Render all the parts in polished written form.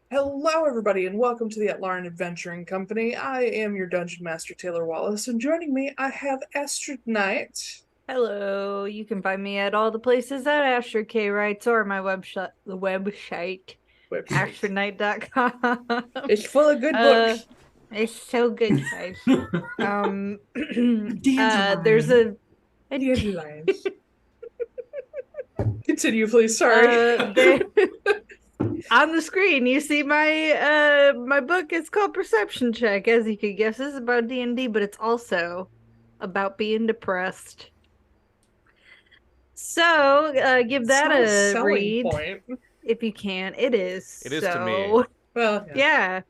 Hello, everybody, and welcome to the Atlaran Adventuring Company. I am your Dungeon Master, Taiylor Wallace, and joining me, I have Astrid Knight. Hello, you can find me at all the places that Astrid K writes or my the website, astridnight.com. It's full of good uh, books. it's so good, guys. Um, there's Dandelion. a Dandelions. Continue, please. Sorry. there on the screen you see my book. It's called Perception Check. As you could guess, this is about D&D, but it's also about being depressed. So, give It's that not a a selling read point. if you can. It is. It is to me. So, Well, yeah.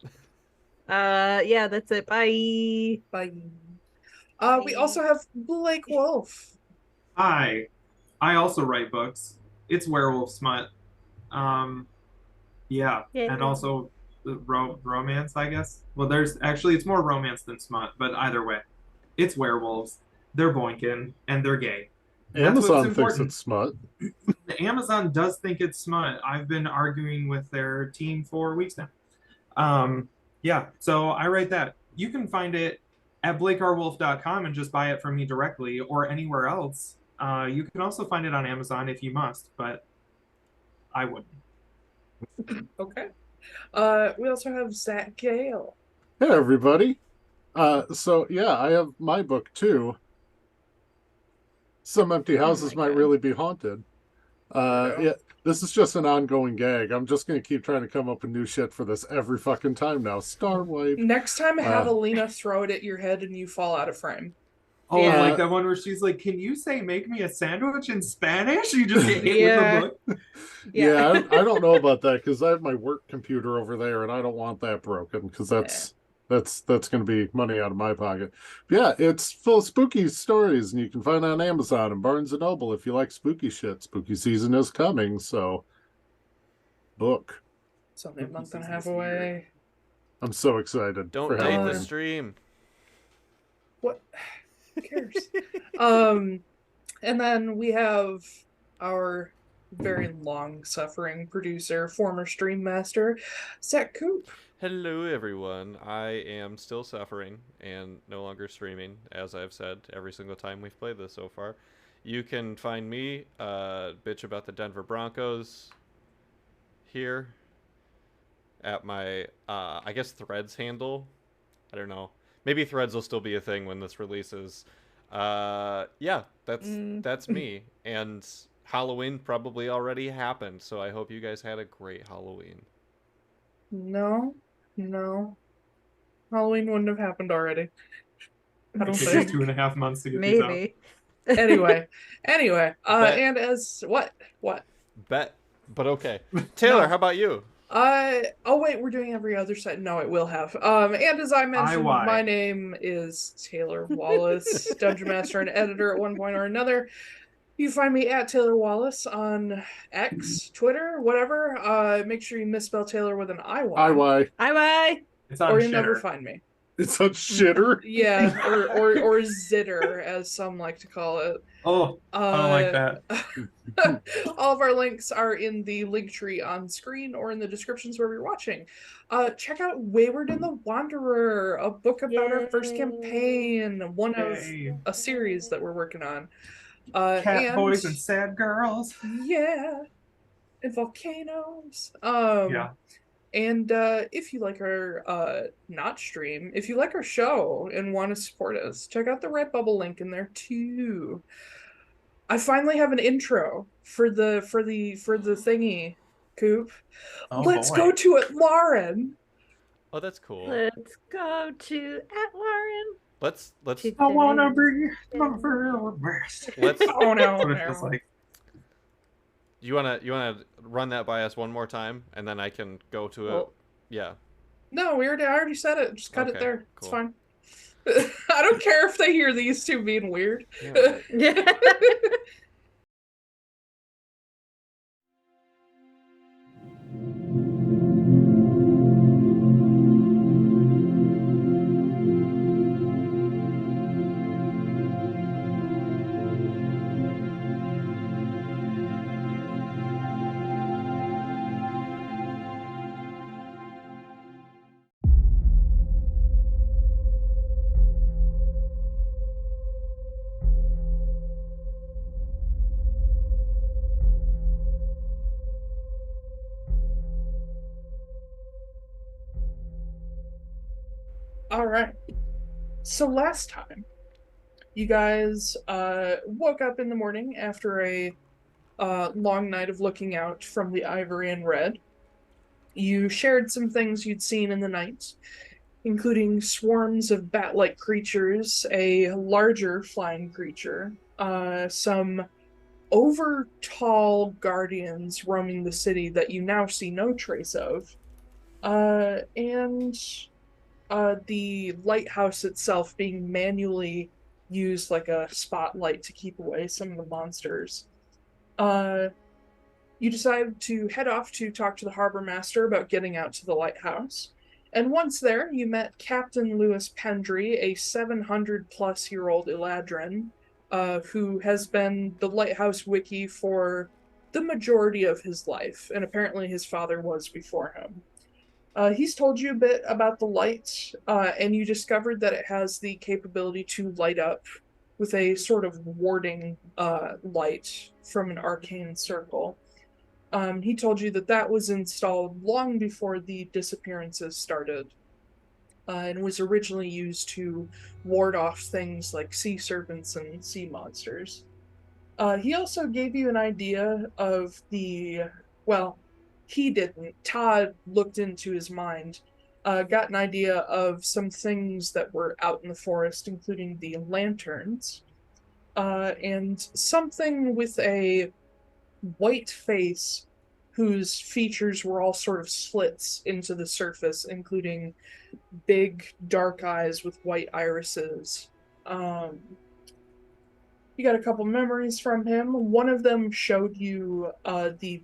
Yeah, that's it. Bye. bye. We Bye. also have Blake Wolfe. Hi, I also write books. It's werewolf smut. Um, yeah, Yeah. and also romance, I guess. Well, it's more romance than smut, but either way, it's werewolves. They're boinking and they're gay. Amazon thinks it's smut. The Amazon does think it's smut. I've been arguing with their team for weeks now. Yeah, so I write that. You can find it at blakerwolf.com and just buy it from me directly or anywhere else. You can also find it on Amazon if you must, but I wouldn't. Okay. We also have Zack Gale. Hey, everybody. So, yeah, I have my book, too. Some Empty Houses my Might God. Really Be Haunted. There we go. Yeah, this is just an ongoing gag. I'm just going to keep trying to come up with new shit for this every fucking time now. Star Wipe. Next time, have Alina throw it at your head and you fall out of frame. Oh, Yeah. like that one where she's like, "Can you say make me a sandwich in Spanish?" You just get hit Yeah. with the book. Yeah, I don't know about that because I have my work computer over there and I don't want that broken because that's going to be money out of my pocket. But yeah, it's full of spooky stories and you can find it on Amazon and Barnes and Noble if you like spooky shit. Spooky season is coming, so book. It's only a month and a half away. I'm so excited Don't for date the Halloween. stream. What? Who cares? And then we have our very long-suffering producer, former stream master, Zach Koop. Hello, everyone. I am still suffering and no longer streaming, as I've said every single time we've played this so far. You can find me, bitch about the Denver Broncos, here at my, I guess, Threads handle. I don't know. Maybe Threads will still be a thing when this releases. Yeah, that's me. And Halloween probably already happened, so I hope you guys had a great Halloween. No. Halloween wouldn't have happened already. I don't It takes think. 2.5 months to get these out. Maybe. Anyway. Bet. And as what? Bet, but okay. Taiylor, No. how about you? Oh wait, we're doing every other set. No, it will have. And as I mentioned, IY. my name is Taiylor Wallace, Dungeon Master and Editor at one point or another. You find me at Taiylor Wallace on X, Twitter, whatever. Make sure you misspell Taylor with an IY. IY. Bye. It's on Or you'll never Shitter. find me. It's a shitter. Yeah, or zitter, as some like to call it. Oh, I don't like that. All of our links are in the link tree on screen or in the descriptions where you're watching. Check out Wayward and the Wanderer, a book about our first Yay. campaign, one Yay. of a series that we're working on. Cat boys and sad girls. Yeah, and volcanoes. Yeah. And if you like our not stream, if you like our show and want to support us, check out the Redbubble link in there too. I finally have an intro for the thingy, Koop. Oh, Let's boy. go to Atlaran. Oh, that's cool. Let's go to Atlaran. Let's I wanna be my very best. let's. Oh no, That's what it feels like. You wanna run that by us one more time, and then I can go to it. Well, Yeah. no, I already said it. Just cut it Okay, there. It's cool. fine. I don't care if they hear these two being weird. Yeah. Yeah. All right. So last time, you guys woke up in the morning after a long night of looking out from the ivory and red. You shared some things you'd seen in the night, including swarms of bat-like creatures, a larger flying creature, some over-tall guardians roaming the city that you now see no trace of, and the lighthouse itself being manually used like a spotlight to keep away some of the monsters. You decided to head off to talk to the harbor master about getting out to the lighthouse. And once there, you met Captain Lewis Pendry, a 700-plus-year-old Eladrin, who has been the lighthouse wiki for the majority of his life, and apparently his father was before him. He's told you a bit about the light, and you discovered that it has the capability to light up with a sort of warding light from an arcane circle. He told you that that was installed long before the disappearances started, and was originally used to ward off things like sea serpents and sea monsters. He also gave you an idea of well, he didn't. Todd looked into his mind, got an idea of some things that were out in the forest, including the lanterns, and something with a white face whose features were all sort of slits into the surface, including big dark eyes with white irises. You got a couple memories from him. One of them showed you the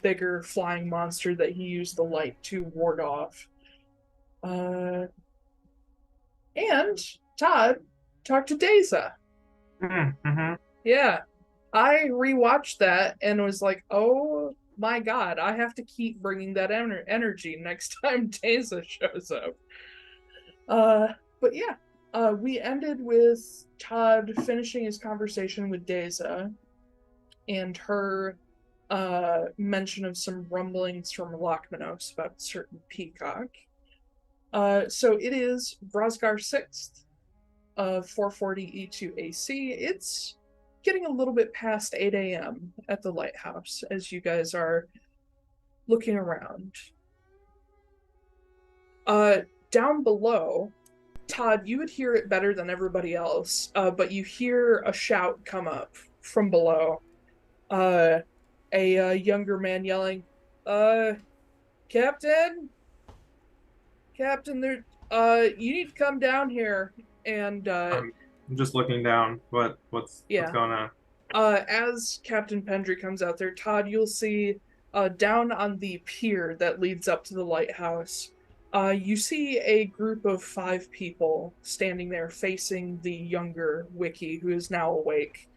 bigger flying monster that he used the light to ward off. And Todd talked to Daza. Mm-hmm. Yeah. I rewatched that and was like, oh my god, I have to keep bringing that energy next time Daza shows up. But yeah, we ended with Todd finishing his conversation with Daza and her mention of some rumblings from Lochmanos about a certain peacock. So it is Vrosgar 6th, 440 E2 AC. It's getting a little bit past 8 a.m. at the lighthouse as you guys are looking around. Down below, Todd, you would hear it better than everybody else, but you hear a shout come up from below. A younger man yelling, Captain, there, you need to come down here. And I'm just looking down. What's going on? As Captain Pendry comes out there, Todd, you'll see down on the pier that leads up to the lighthouse, you see a group of 5 people standing there facing the younger Wiki, who is now awake.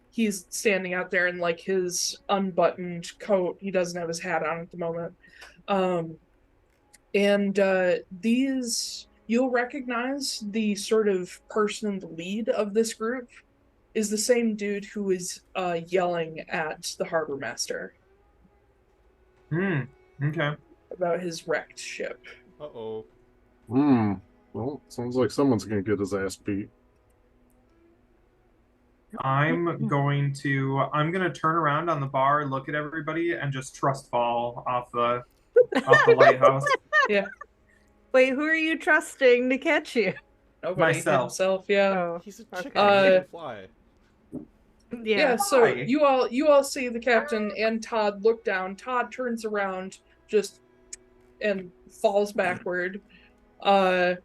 He's standing out there in like his unbuttoned coat. He doesn't have his hat on at the moment. These, you'll recognize the sort of person in the lead of this group is the same dude who is yelling at the harbor master. Okay. About his wrecked ship. Uh-oh. Well, sounds like someone's gonna get his ass beat. I'm gonna turn around on the bar, look at everybody, and just trust fall off the lighthouse. Yeah. Wait, who are you trusting to catch you? Nobody. Myself. Himself, yeah. Oh, He's a chicken. okay. He can fly. Yeah, so Why? you all see the captain and Todd look down. Todd turns around and falls backward. These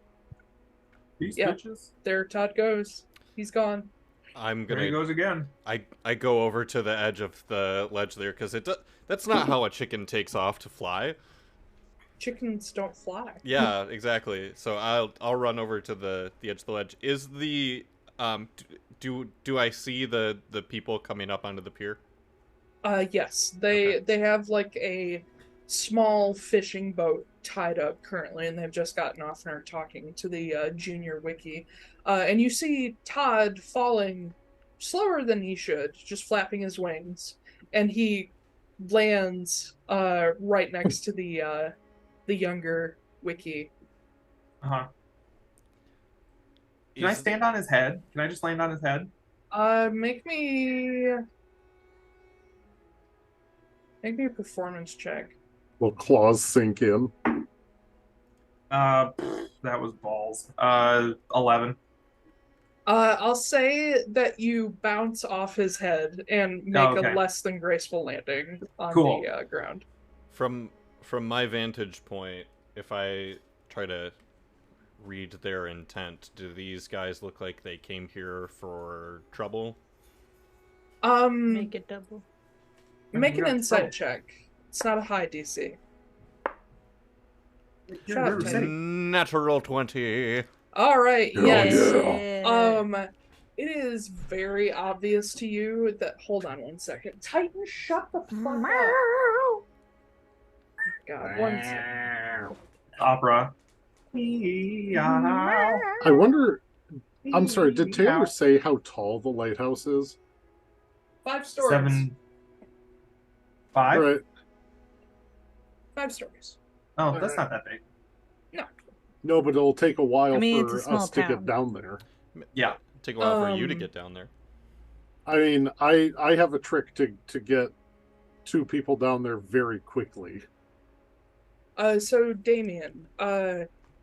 Yeah. bitches. There Todd goes. He's gone. There he goes again. I go over to the edge of the ledge there because that's not how a chicken takes off to fly. Chickens don't fly. Yeah, exactly. So I'll run over to the edge of the ledge. Is the do I see the people coming up onto the pier? Yes. They have like a small fishing boat tied up currently, and they've just gotten off and are talking to the junior Wiki. And you see Todd falling slower than he should, just flapping his wings, and he lands right next to the younger Wiki. Uh-huh. Can I stand on his head? Can I just land on his head? Make me a performance check. Will claws sink in? That was balls. 11. I'll say that you bounce off his head and make Oh, okay. a less than graceful landing on Cool. the ground. From my vantage point, if I try to read their intent, do these guys look like they came here for trouble? Make it double. Make an Yeah, insight trouble. check. It's not a high DC. Yeah, Shut up, River Teddy. City. Natural 20. All right, Oh, yes. Yeah. It is very obvious to you that. Hold on one second. Titan, shut the fuck up. God, one second. Opera. I wonder. I'm sorry. Did Taiylor say how tall the lighthouse is? 5 stories. 7. 5? Right. 5 stories. Oh, that's not that big. No, but it'll take a while I mean, it's for a small us to town. get down there. Yeah. Take a while for you to get down there. I mean, I have a trick to get 2 people down there very quickly. So Damian,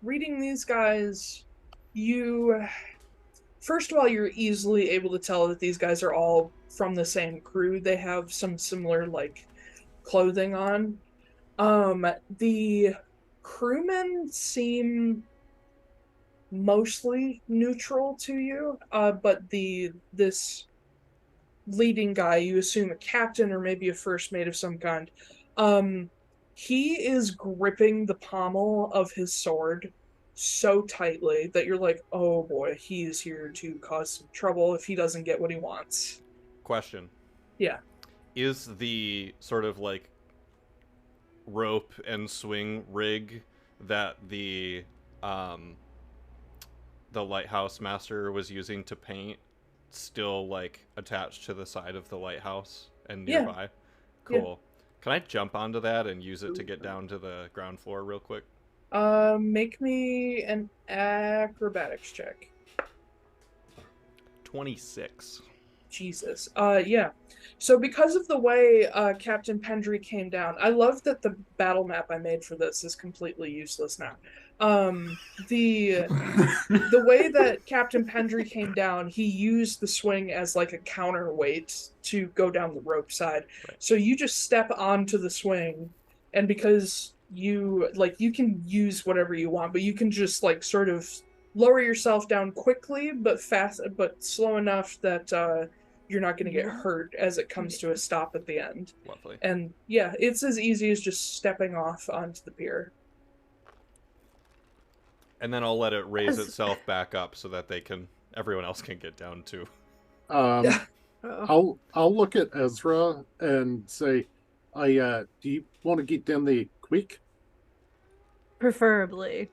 reading these guys, you first of all, you're easily able to tell that these guys are all from the same crew. They have some similar like clothing on. The crewmen seem mostly neutral to you, but this leading guy, you assume a captain or maybe a first mate of some kind, he is gripping the pommel of his sword so tightly that you're like, oh boy, he is here to cause some trouble if he doesn't get what he wants. Question. Yeah. Is the sort of like rope and swing rig that the lighthouse master was using to paint still like attached to the side of the lighthouse and nearby? Yeah. Cool. Can I jump onto that and use it to get down to the ground floor real quick? Make me an acrobatics check. 26. Jesus. Yeah. So because of the way Captain Pendry came down, I love that the battle map I made for this is completely useless now. The way that Captain Pendry came down, he used the swing as like a counterweight to go down the rope side. Right. So you just step onto the swing, and because you can use whatever you want, but you can just like sort of lower yourself down quickly but fast, but slow enough that you're not going to get hurt as it comes to a stop at the end. Lovely. And yeah, it's as easy as just stepping off onto the pier. And then I'll let it raise itself back up so that everyone else can get down too. I'll look at Ezra and say, do you want to get down there quick? Preferably.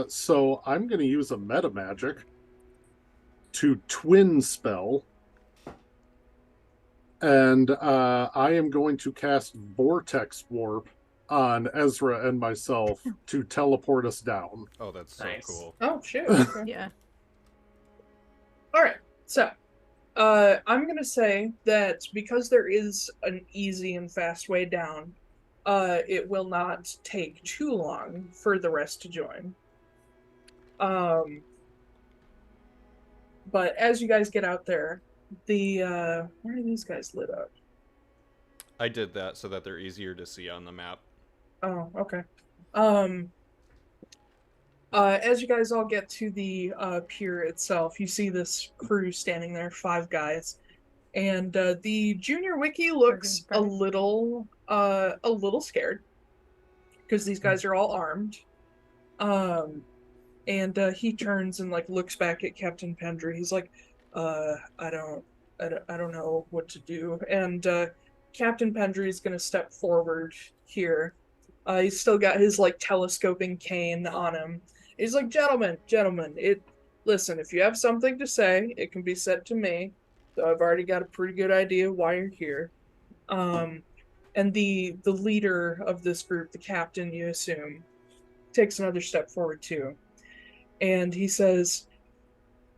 So I'm going to use a meta magic to twin spell, and I am going to cast Vortex Warp on Ezra and myself to teleport us down. Oh, that's Nice. so cool. Oh shit. Okay. Yeah. All right. So, I'm gonna say that because there is an easy and fast way down, it will not take too long for the rest to join. But as you guys get out there, where are these guys lit up? I did that so that they're easier to see on the map. Oh, okay. As you guys all get to the pier itself, you see this crew standing there, 5 guys, and the junior wiki looks a little scared because these guys are all armed. And he turns and like looks back at Captain Pendry. He's like, I don't know what to do. And Captain Pendry is gonna step forward here. He's still got his like telescoping cane on him. He's like, gentlemen, listen, if you have something to say, it can be said to me. So I've already got a pretty good idea why you're here. And the leader of this group, the captain, you assume, takes another step forward too. and he says,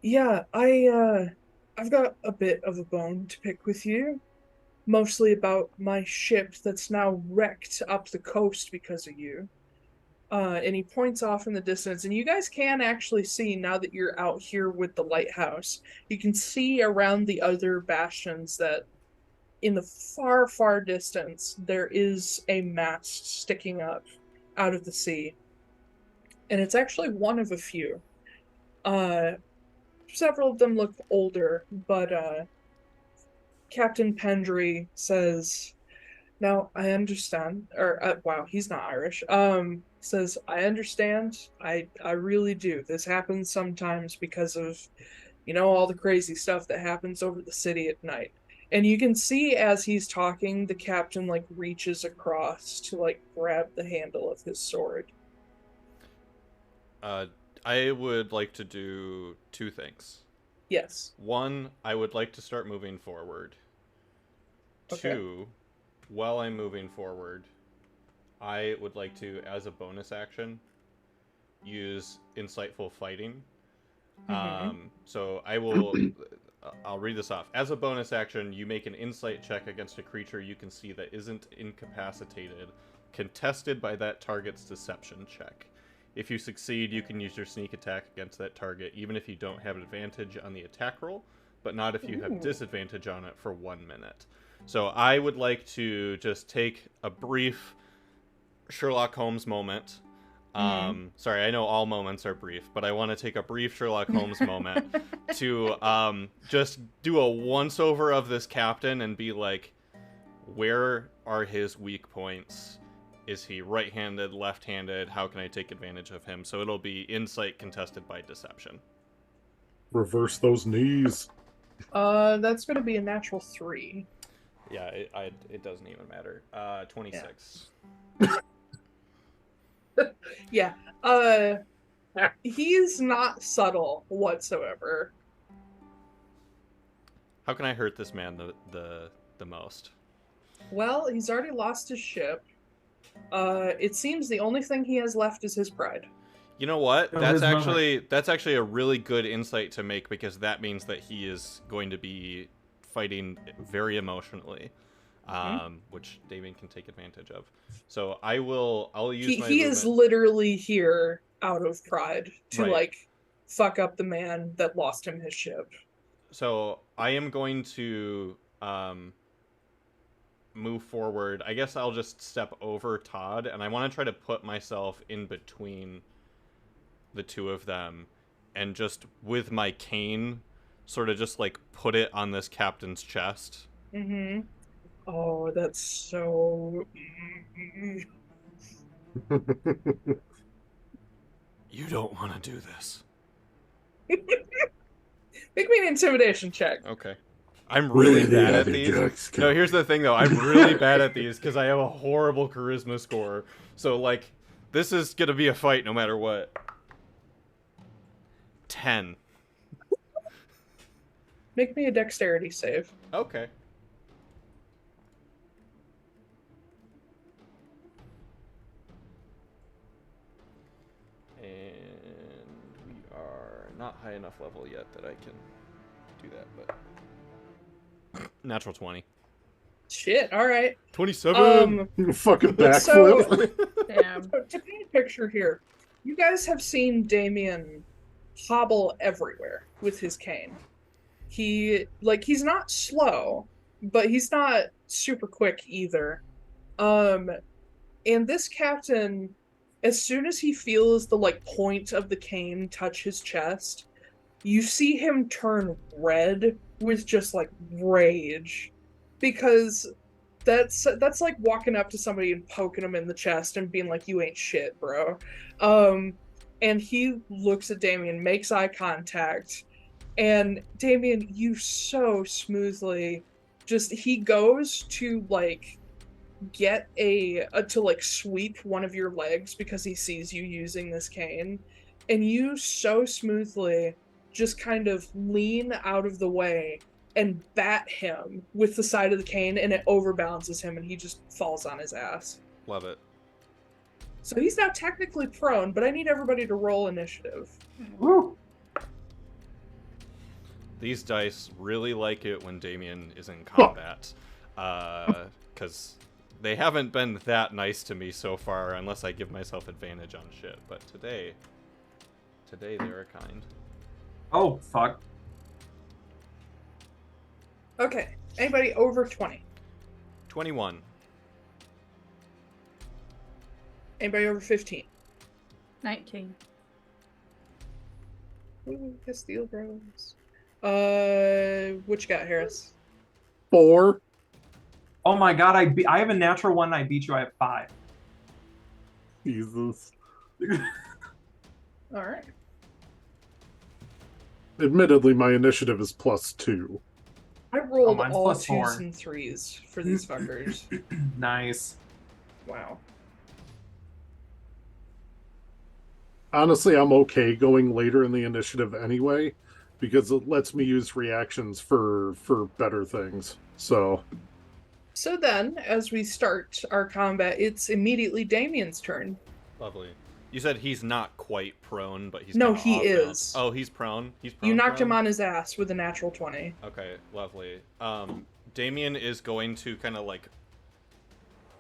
"Yeah, I've got a bit of a bone to pick with you, mostly about my ship that's now wrecked up the coast because of you." And he points off in the distance, and you guys can actually see, now that you're out here with the lighthouse, you can see around the other bastions that in the far, far distance, there is a mast sticking up out of the sea. And it's actually one of a few. Several of them look older, but Captain Pendry says, "Now, I understand," or wow, he's not Irish. Says, "I understand. I really do. This happens sometimes because of, all the crazy stuff that happens over the city at night." And you can see as he's talking, the captain like reaches across to like grab the handle of his sword. I would like to do two things. Yes. One, I would like to start moving forward. Okay. Two, while I'm moving forward, I would like to, as a bonus action, use insightful fighting. So I'll read this off. As a bonus action, you make an insight check against a creature you can see that isn't incapacitated, contested by that target's deception check. If you succeed, you can use your sneak attack against that target, even if you don't have advantage on the attack roll, but not if you have disadvantage on it for 1 minute. So I would like to just take a brief Sherlock Holmes moment. Sorry, I know all moments are brief, but I want to take a brief Sherlock Holmes moment to just do a once-over of this captain and be like, where are his weak points? Is he right-handed, left-handed? How can I take advantage of him? So it'll be insight contested by deception. Reverse those knees. That's going to be a natural 3. Yeah, it doesn't even matter. 26. Yeah. He's not subtle whatsoever. How can I hurt this man the most? Well, he's already lost his ship. It seems the only thing he has left is his pride. You know what? Oh, That's his actually a really good insight to make, because that means that he is going to be fighting very emotionally, which Damian can take advantage of. So I'll use my He movement. is literally here out of pride to Right. like fuck up the man that lost him his ship. So I am going to move forward. I guess I'll just step over Todd, and I want to try to put myself in between the two of them, and just with my cane sort of just like put it on this captain's chest. Oh, that's so... You don't want to do this. Make me an intimidation check. Okay. I'm really bad at these. No, here's the thing though. I'm really bad at these because I have a horrible charisma score. So like, this is gonna be a fight no matter what. 10. Make me a dexterity save. Okay. And we are not high enough level yet that I can do that, but natural 20. Shit, alright. 27! Fucking backflip. Damn. So to paint a picture here, you guys have seen Damian hobble everywhere with his cane. He's not slow, but he's not super quick either. And this captain, as soon as he feels the like point of the cane touch his chest, you see him turn red with just like rage, because that's like walking up to somebody and poking them in the chest and being like, "You ain't shit, bro." And he looks at Damian, makes eye contact, and Damian, you so smoothly he goes to like get to like sweep one of your legs because he sees you using this cane, and you so smoothly just kind of lean out of the way and bat him with the side of the cane, and it overbalances him and he just falls on his ass. Love it. So he's now technically prone, but I need everybody to roll initiative. Woo. These dice really like it when Damian is in combat. Because they haven't been that nice to me so far, unless I give myself advantage on shit. But today they're kind. Oh, fuck. Okay. Anybody over 20? 21. Anybody over 15? 19. Ooh, Castille bros. What you got, Harris? 4. Oh my god, I have a natural 1 and I beat you. I have 5. Jesus. All right. Admittedly, my initiative is +2. I rolled mine's all +4. 2s and 3s for these fuckers. Nice. Wow. Honestly, I'm okay going later in the initiative anyway, because it lets me use reactions for better things. So then, as we start our combat, it's immediately Damian's turn. Lovely. You said he's not quite prone, but he's No, kinda he off balance. is. Oh, he's prone. He's prone. You knocked him prone? on his ass with a natural 20. Okay, lovely. Damian is going to kind of like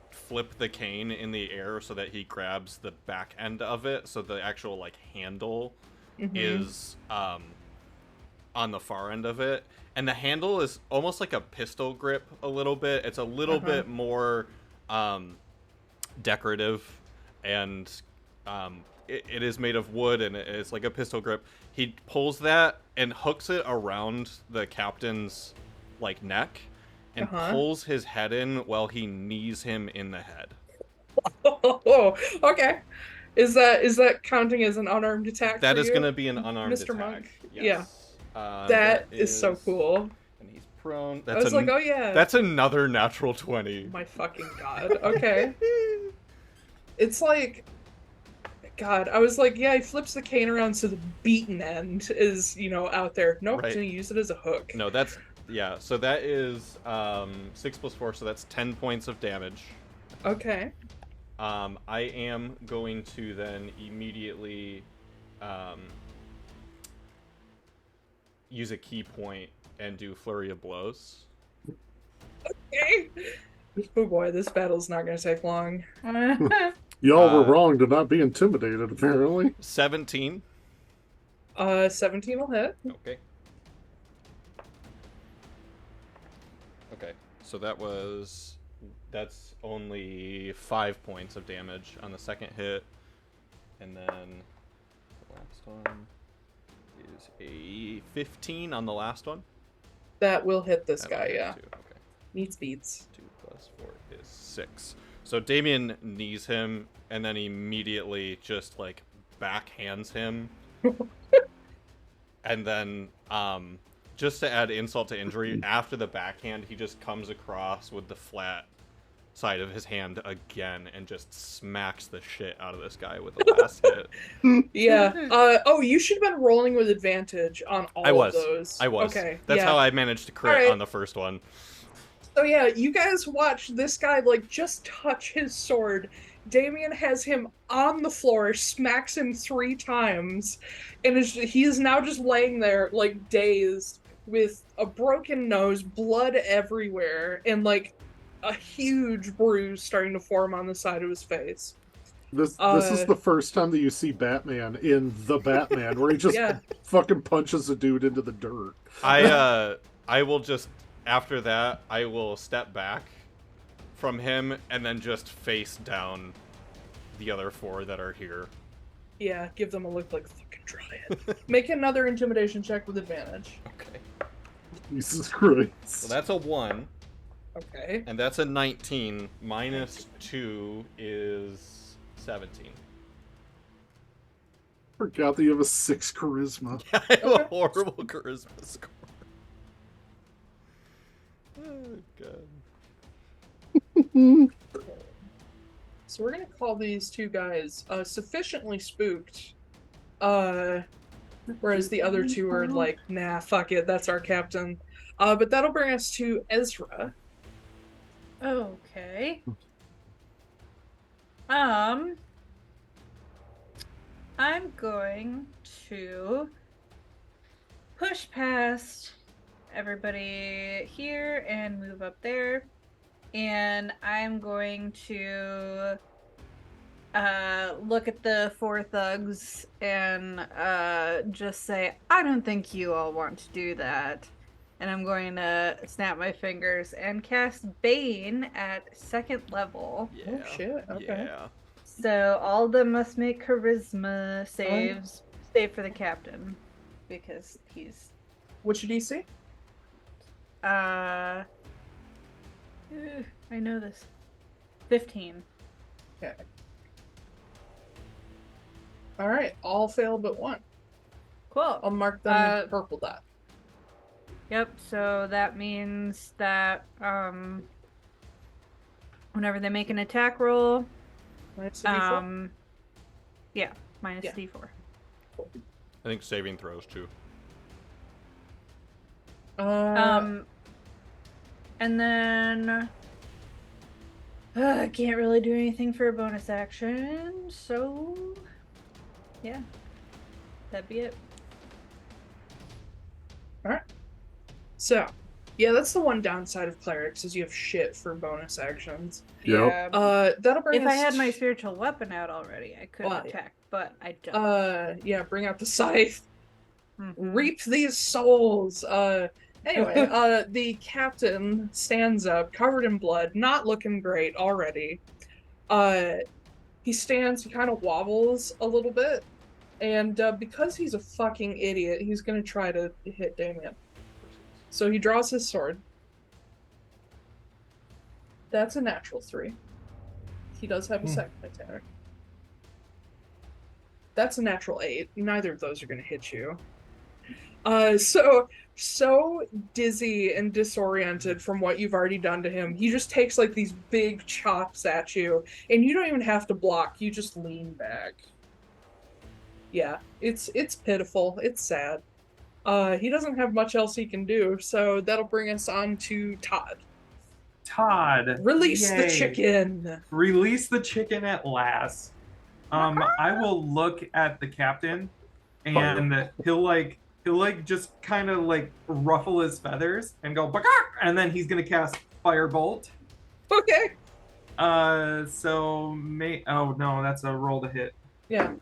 flip the cane in the air so that he grabs the back end of it, so the actual like handle is on the far end of it, and the handle is almost like a pistol grip a little bit. It's a little bit more decorative, and it is made of wood, and it's like a pistol grip. He pulls that and hooks it around the captain's like neck and pulls his head in while he knees him in the head. Oh, okay. Is that counting as an unarmed attack? That for is you, going to be an unarmed Mr. attack. Monk? Yes. Yeah. That is so cool. And he's prone. I was like, oh yeah. That's another natural 20. My fucking god. Okay. It's like, God, I was like, yeah, he flips the cane around so the beaten end is, out there. Nope, Right. he's gonna use it as a hook. No, that's, yeah, so that is 6 + 4, so that's 10 points of damage. Okay. I am going to then immediately use a key point and do Flurry of Blows. Okay. Oh boy, this battle's not gonna take long. y'all were wrong to not be intimidated, apparently. 17. 17 will hit. Okay. Okay, so that's only 5 points of damage on the second hit, and then the last one is a 15 on the last one. That will hit this That'll guy, hit yeah. too. Okay. Needs beats. 2 + 4 is 6. So Damian knees him, and then immediately just like backhands him, and then just to add insult to injury, after the backhand, he just comes across with the flat side of his hand again and just smacks the shit out of this guy with the last hit. Yeah. Oh, you should have been rolling with advantage on all of those. I was. Okay. That's yeah. how I managed to crit on the first one. So yeah, you guys watch this guy like just touch his sword. Damian has him on the floor, smacks him 3 times, and he is now just laying there like dazed with a broken nose, blood everywhere, and like a huge bruise starting to form on the side of his face. This is the first time that you see Batman in The Batman, where he just fucking punches a dude into the dirt. I will just, after that, I will step back from him and then just face down the other 4 that are here. Yeah, give them a look like fucking try it. Make another intimidation check with advantage. Okay. Jesus Christ. So that's a 1. Okay. And that's a 19. Minus 2 is 17. Forgot that you have a 6 charisma. I have a horrible charisma score. Oh, God. So we're gonna call these 2 guys sufficiently spooked, whereas the other 2 are like, nah, fuck it, that's our captain. But that'll bring us to Ezra. Okay. I'm going to push past everybody here and move up there. And I'm going to look at the four thugs and just say, I don't think you all want to do that. And I'm going to snap my fingers and cast Bane at 2nd level. Yeah. Oh, shit, okay. Yeah. So all of them must make charisma saves, save for the captain, because he's What's your DC? I know this. 15. Okay. All right, all fail but one. Cool. I'll mark them with purple dot. Yep, so that means that whenever they make an attack roll, Minus a D4? yeah, minus Yeah. D4. I think saving throws too. And then I can't really do anything for a bonus action, so yeah, that'd be it. All right. So, yeah, that's the one downside of clerics is you have shit for bonus actions. Yep. Yeah. That'll bring If us I had my spiritual weapon out already, I could Well, yeah. attack, but I don't. yeah, bring out the scythe. Mhm. Reap these souls. Anyway, the captain stands up, covered in blood, not looking great already. He stands, he kind of wobbles a little bit, and because he's a fucking idiot, he's gonna try to hit Damian. So he draws his sword. That's a natural 3. He does have a second attack. That's a natural 8. Neither of those are gonna hit you. So dizzy and disoriented from what you've already done to him, he just takes like these big chops at you, and you don't even have to block, you just lean back. Yeah, it's pitiful, it's sad. He doesn't have much else he can do, so that'll bring us on to Todd. Todd. Release the Yay. chicken! Release the chicken at last. I will look at the captain, and he'll just kind of like ruffle his feathers and go "Bakak!" and then he's gonna cast Firebolt. Okay. Oh no, that's a roll to hit. Yeah,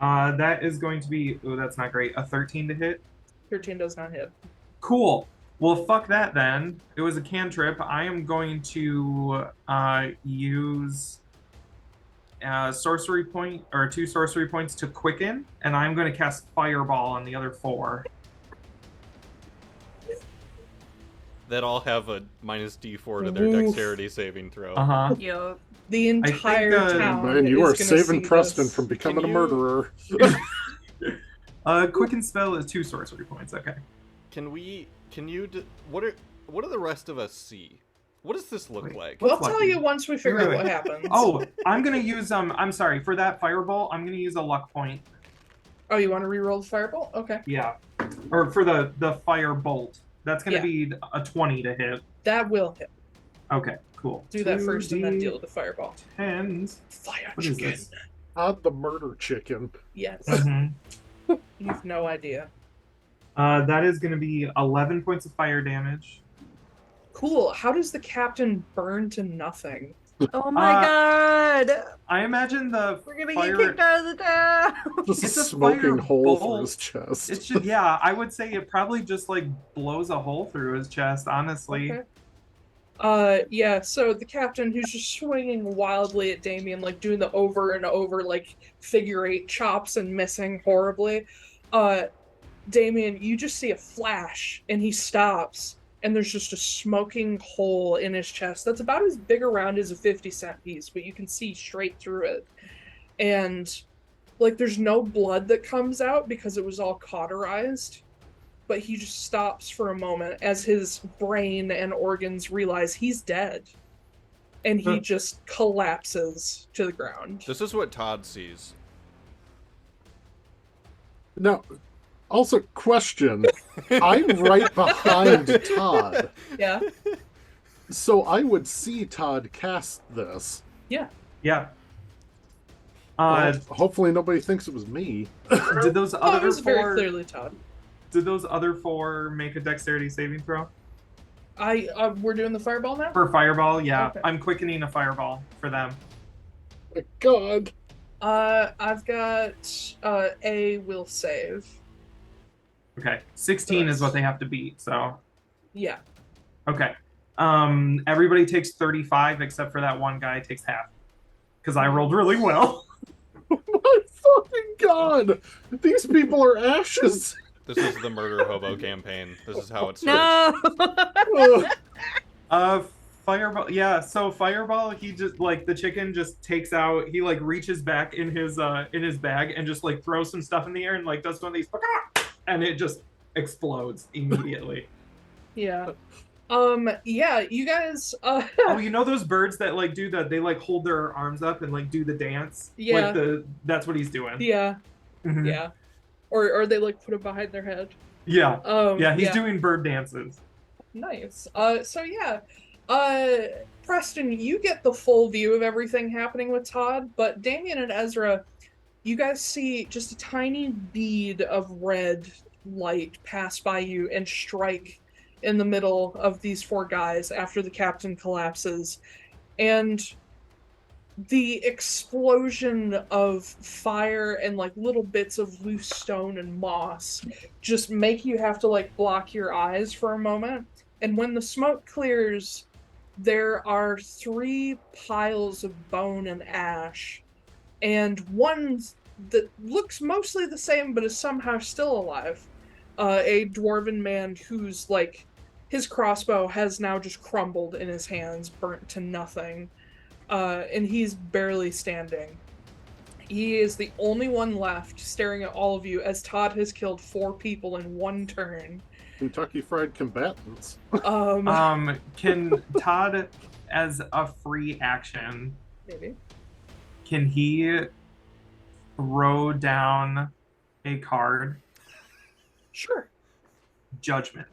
That is going to be that's not great. A 13 to hit. 13 does not hit. Cool. Well, fuck that then. It was a cantrip. I am going to use sorcery point or 2 sorcery points to quicken, and I'm going to cast Fireball on the other 4. That all have a minus D4 to their Oof. dexterity saving throw. Uh-huh. Yo, The entire town. Man, you are is gonna saving see Preston this. from becoming Can a you- murderer. Quicken spell is 2 sorcery points. Okay. What do the rest of us see? What does this look Wait. like? We'll What's tell lucky? you once we figure Wait, out wait, what wait. happens. Oh, I'm going to use I'm sorry, for that Fireball, I'm going to use a luck point. Oh, you want to re-roll the fireball? Okay. Yeah. Or for the Firebolt. That's going to Yeah. be a 20 to hit. That will hit. Okay, cool. Do that first and then 2d10s. deal with the fireball. Fire What is chicken. this? Todd the murder chicken. Yes. Mhm. You've no idea. That is going to be 11 points of fire damage. Cool. How does the captain burn to nothing? oh my god! I imagine the We're gonna fire... get kicked out of the town! Just It's a a smoking hole through firebolt. his chest. It's just, yeah, I would say it probably just like blows a hole through his chest, honestly. Okay. Yeah, so the captain who's just swinging wildly at Damian, like doing the over and over, like figure 8 chops and missing horribly. Damian, you just see a flash and he stops, and there's just a smoking hole in his chest that's about as big around as a 50-cent piece, but you can see straight through it. And like there's no blood that comes out because it was all cauterized. But he just stops for a moment as his brain and organs realize he's dead. And he just collapses to the ground. This is what Todd sees. Now, also, question. I'm right behind Todd. Yeah? So I would see Todd cast this. Yeah. Yeah. Uh, Hopefully nobody thinks it was me. did those Oh, it other was very four? clearly Todd. Did those other four make a dexterity saving throw We're doing the fireball now? for fireball? Yeah, Okay. I'm quickening a fireball for them. My God. I've got A will save. Okay, 16 is what they have to beat. So Yeah. okay, everybody takes 35 except for that one guy takes half because I rolled really well. My fucking God. These people are ashes. This is the murder hobo campaign. This is how it starts. No. Fireball. Yeah, so fireball. He just like the chicken just takes out. He like reaches back in his bag and just like throws some stuff in the air and like does one of these, and it just explodes immediately. Yeah. Yeah, you guys Oh, you know those birds that like do that? They like hold their arms up and like do the dance. Yeah. Like that's what he's doing. Yeah. Mhm. Yeah. Or they like put it behind their head. Yeah. Yeah, he's yeah. doing bird dances. Nice. So yeah. Preston, you get the full view of everything happening with Todd, but Damian and Ezra, you guys see just a tiny bead of red light pass by you and strike in the middle of these four guys after the captain collapses. And the explosion of fire and like little bits of loose stone and moss just make you have to like block your eyes for a moment. And when the smoke clears, there are 3 piles of bone and ash, and one that looks mostly the same but is somehow still alive. A dwarven man whose like his crossbow has now just crumbled in his hands, burnt to nothing. And he's barely standing. He is the only one left staring at all of you as Todd has killed 4 people in one turn. Kentucky Fried Combatants. Can Todd, as a free action, Maybe. can he throw down a card? Sure. Judgment.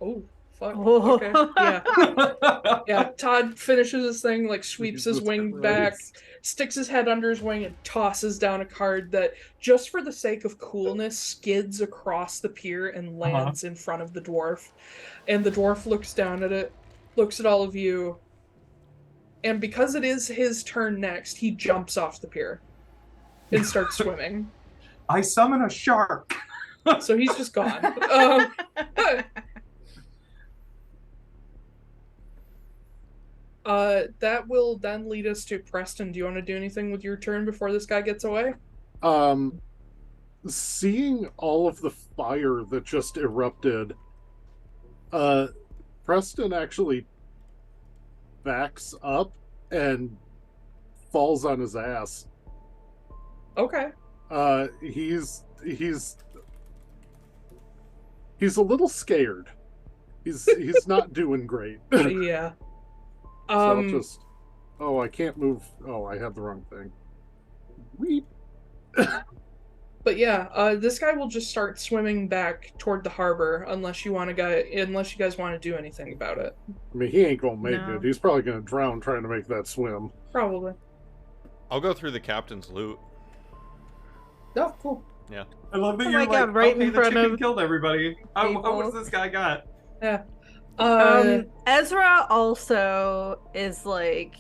Oh, fuck. Oh. Okay. Yeah. Yeah. Todd finishes his thing, like sweeps his Jesus wing Christ. back, sticks his head under his wing, and tosses down a card that, just for the sake of coolness, skids across the pier and lands in front of the dwarf. And the dwarf looks down at it, looks at all of you, and because it is his turn next, he jumps off the pier and starts swimming. I summon a shark. So he's just gone. That will then lead us to Preston. Do you want to do anything with your turn before this guy gets away? Seeing all of the fire that just erupted, Preston actually backs up and falls on his ass. Okay. He's a little scared. He's not doing great. Yeah. So I'll just... Oh, I can't move. Oh, I have the wrong thing. Weep. But yeah, this guy will just start swimming back toward the harbor unless you guys want to do anything about it. I mean, he ain't gonna make No. it. He's probably gonna drown trying to make that swim. Probably. I'll go through the captain's loot. Oh, cool. Yeah. I love that Oh you're my like, God, right okay, in the front chicken of killed everybody. What people. was this guy got? Yeah. Ezra also is like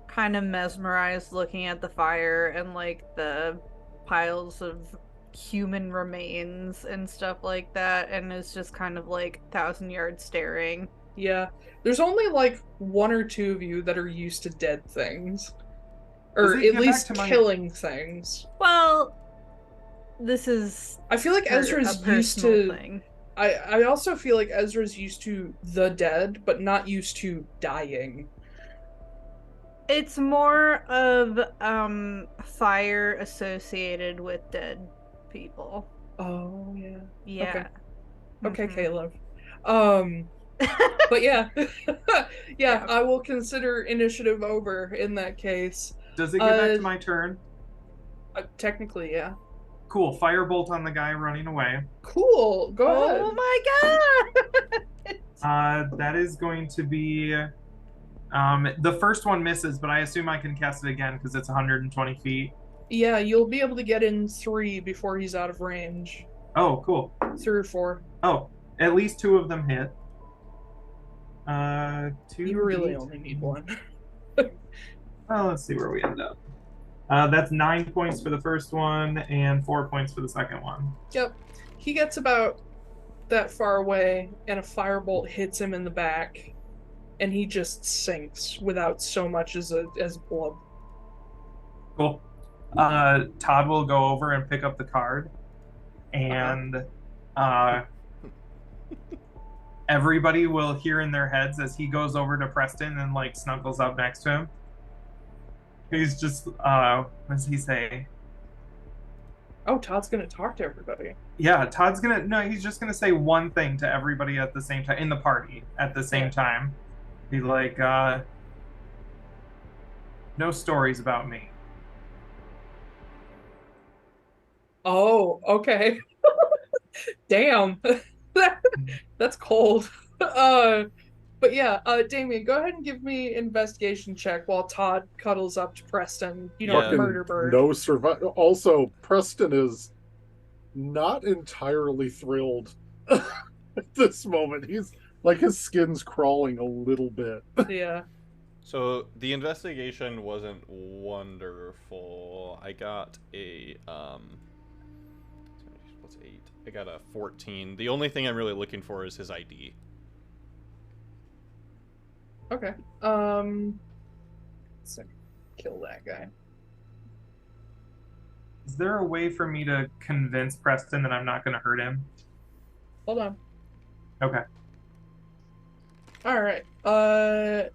kind of mesmerized looking at the fire and like the piles of human remains and stuff like that, and is just kind of like 1,000-yard staring. Yeah. There's only like 1 or 2 of you that are used to dead things. Or Does it at get least back to my- killing things. Well, this is I feel like a Ezra's used personal to thing. I also feel like Ezra's used to the dead, but not used to dying. It's more of fire associated with dead people. Oh yeah. Yeah. Okay, Mhm. Caleb. But yeah. Yeah, I will consider initiative over in that case. Does it get back to my turn? Technically, yeah. Cool. Firebolt on the guy running away. Cool. Go ahead. Oh my god! That is going to be The first one misses, but I assume I can cast it again because it's 120 feet. Yeah, you'll be able to get in 3 before he's out of range. Oh, cool. 3 or 4. Oh, at least 2 of them hit. 2. You really only need 1. Well, let's see where we end up. That's 9 points for the first one and 4 points for the second one. Yep. He gets about that far away, and a firebolt hits him in the back, and he just sinks without so much as blood. Cool. Todd will go over and pick up the card, and everybody will hear in their heads as he goes over to Preston and like snuggles up next to him. He's just, what does he say? Oh, Todd's gonna talk to everybody. Yeah, he's just gonna say one thing to everybody at the same time, in the party at the same time. Be like, no stories about me. Oh, okay. Damn. That's cold. But yeah, Damian, go ahead and give me investigation check while Todd cuddles up to Preston. Yeah. Murder bird. No survival. Also, Preston is not entirely thrilled at this moment. He's like, his skin's crawling a little bit. Yeah. So the investigation wasn't wonderful. I got a what's 8? I got a 14. The only thing I'm really looking for is his ID. Okay. So kill that guy. Is there a way for me to convince Preston that I'm not going to hurt him? Hold on. Okay. All right. God,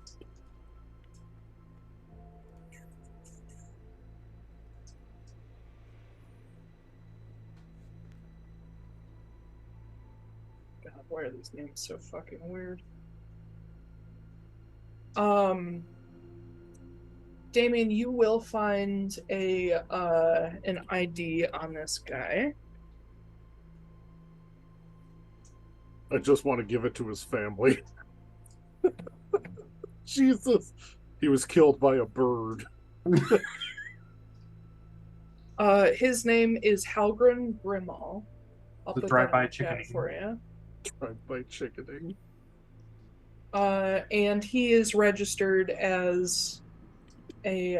why are these names so fucking weird? Damian, you will find an ID on this guy. I just want to give it to his family. Jesus. He was killed by a bird. His name is Halgren Grimal. I'll The put drive-by that in the chat chickening. for you. Drive-by chickening. And he is registered as he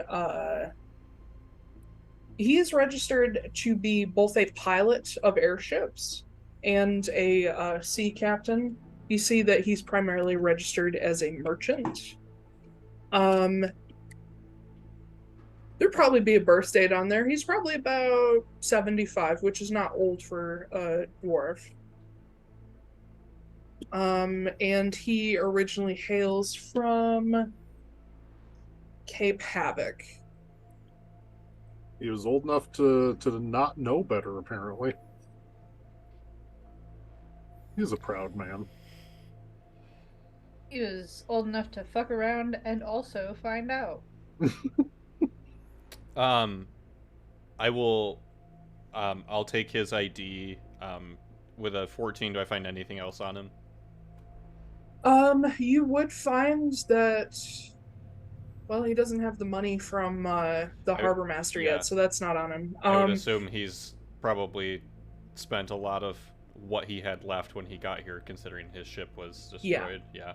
is registered to be both a pilot of airships and a sea captain. You see that he's primarily registered as a merchant. There'd probably be a birth date on there. He's probably about 75, which is not old for a dwarf. And he originally hails from Cape Havoc. He was old enough to not know better, apparently. He's a proud man. He was old enough to fuck around and also find out. I will. I'll take his ID. With a 14, do I find anything else on him? You would find that. Well, he doesn't have the money from the harbor master yet, so that's not on him. I would assume he's probably spent a lot of what he had left when he got here, considering his ship was destroyed. Yeah.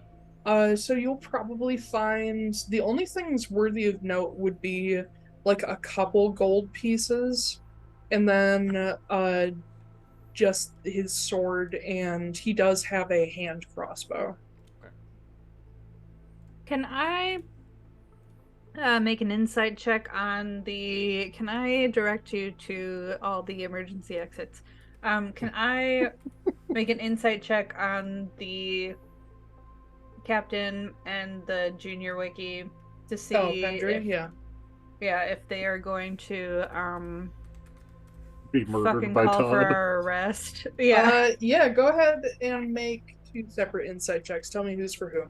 So you'll probably find the only things worthy of note would be like a couple gold pieces, and then just his sword, and he does have a hand crossbow. Okay. Can I make an insight check on the... Can I direct you to all the emergency exits? Can I make an insight check on the captain and the junior wiki to see Vendry, if they are going to Be murdered fucking by call for Todd. our arrest. Go ahead and make 2 separate insight checks. Tell me who's for who.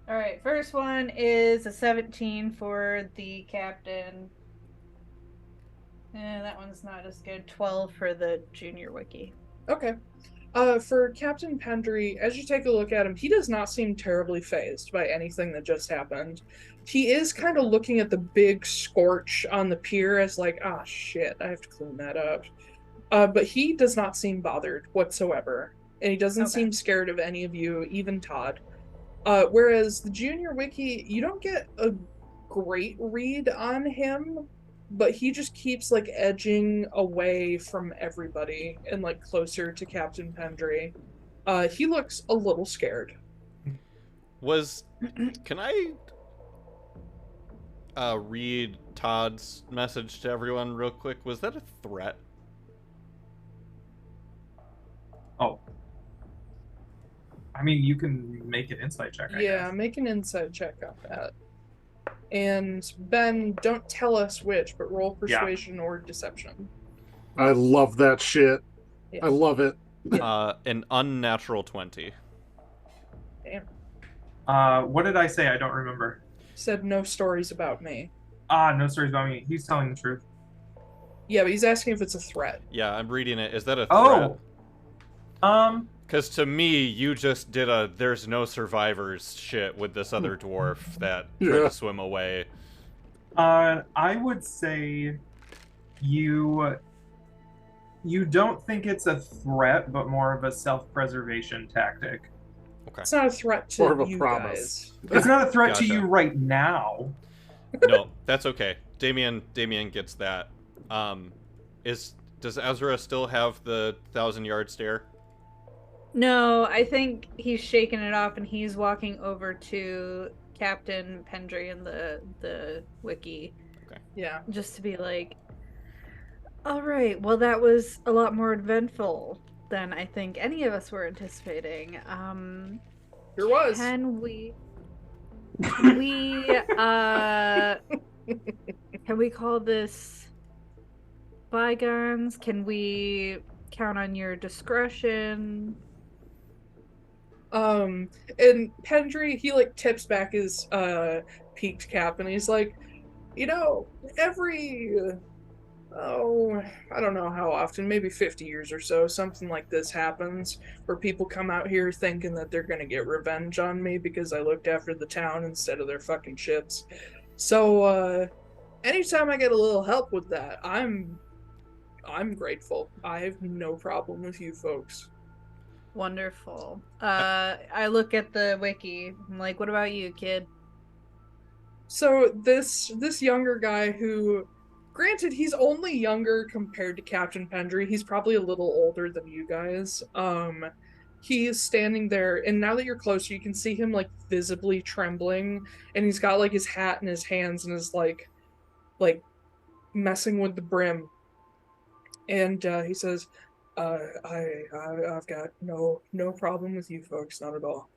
All right, first one is a 17 for the captain. And that one's not as good. 12 for the junior wiki. Okay. For Captain Pendry, as you take a look at him, he does not seem terribly fazed by anything that just happened. He is kind of looking at the big scorch on the pier as like, ah, shit, I have to clean that up. But he does not seem bothered whatsoever, and he doesn't seem scared of any of you, even Todd. Whereas the Junior Wiki, you don't get a great read on him, but he just keeps like edging away from everybody and like closer to Captain Pendry. He looks a little scared. Can I read Todd's message to everyone real quick? Was that a threat? Oh. I mean, you can make an insight check, I guess. Make an insight check on that. And Ben, don't tell us which, but roll persuasion or deception. I love that shit. Yeah. I love it. An unnatural 20. Damn. What did I say? I don't remember. Said no stories about me. No stories about me. He's telling the truth. Yeah, but he's asking if it's a threat. Yeah, I'm reading it. Is that a threat? Because to me, you just did a there's no survivors shit with this other dwarf that tried to swim away. I would say you don't think it's a threat, but more of a self-preservation tactic. Okay. It's not a threat to More of a you promise. guys. It's not a threat to Gotcha. you right now. No, that's okay. Damian gets that. Does Ezra still have the 1,000-yard stare? No, I think he's shaking it off and he's walking over to Captain Pendry and the wiki. Okay. Yeah. Just to be like, all right, well, that was a lot more eventful than I think any of us were anticipating. There was. Can we can we call this bygones? Can we count on your discretion? And Pendry, he like tips back his peaked cap and he's like, every I don't know how often, maybe 50 years or so, something like this happens where people come out here thinking that they're gonna get revenge on me because I looked after the town instead of their fucking ships. So anytime I get a little help with that, I'm grateful. I have no problem with you folks. Wonderful. I look at the wiki. I'm like, what about you, kid? So this younger guy who, granted, he's only younger compared to Captain Pendry. He's probably a little older than you guys. He is standing there, and now that you're closer, you can see him like visibly trembling, and he's got like his hat in his hands and is like messing with the brim. And he says, I've got no problem with you folks, not at all.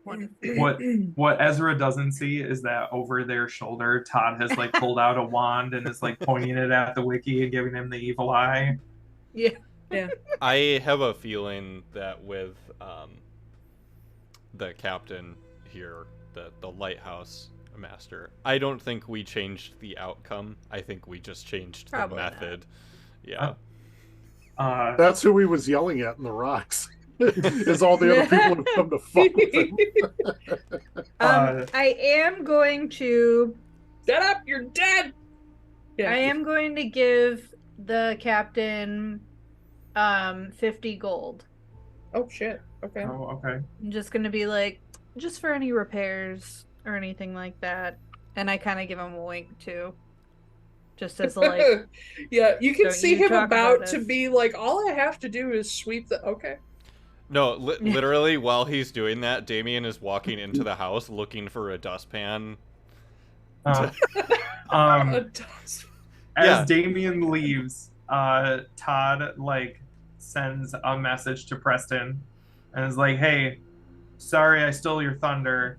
What Ezra doesn't see is that over their shoulder, Todd has like pulled out a wand and is like pointing it at the wiki and giving him the evil eye. Yeah. I have a feeling that with the captain here, the lighthouse master, I don't think we changed the outcome. I think we just changed Probably the method. Yeah. That's who he was yelling at in the rocks. Is all the other people have come to fuck with him. I am going to. Shut up! You're dead. Yeah. I am going to give the captain 50 gold. Oh shit. Okay. Oh, okay. I'm just gonna be like, just for any repairs or anything like that. And I kind of give him a wink too. Just as like, yeah, you can don't see you him talk about about to us. be like, all I have to do is sweep the. Okay. No, literally, while he's doing that, Damian is walking into the house looking for a dustpan. A dust. As Damian leaves, Todd like sends a message to Preston and is like, "Hey, sorry I stole your thunder.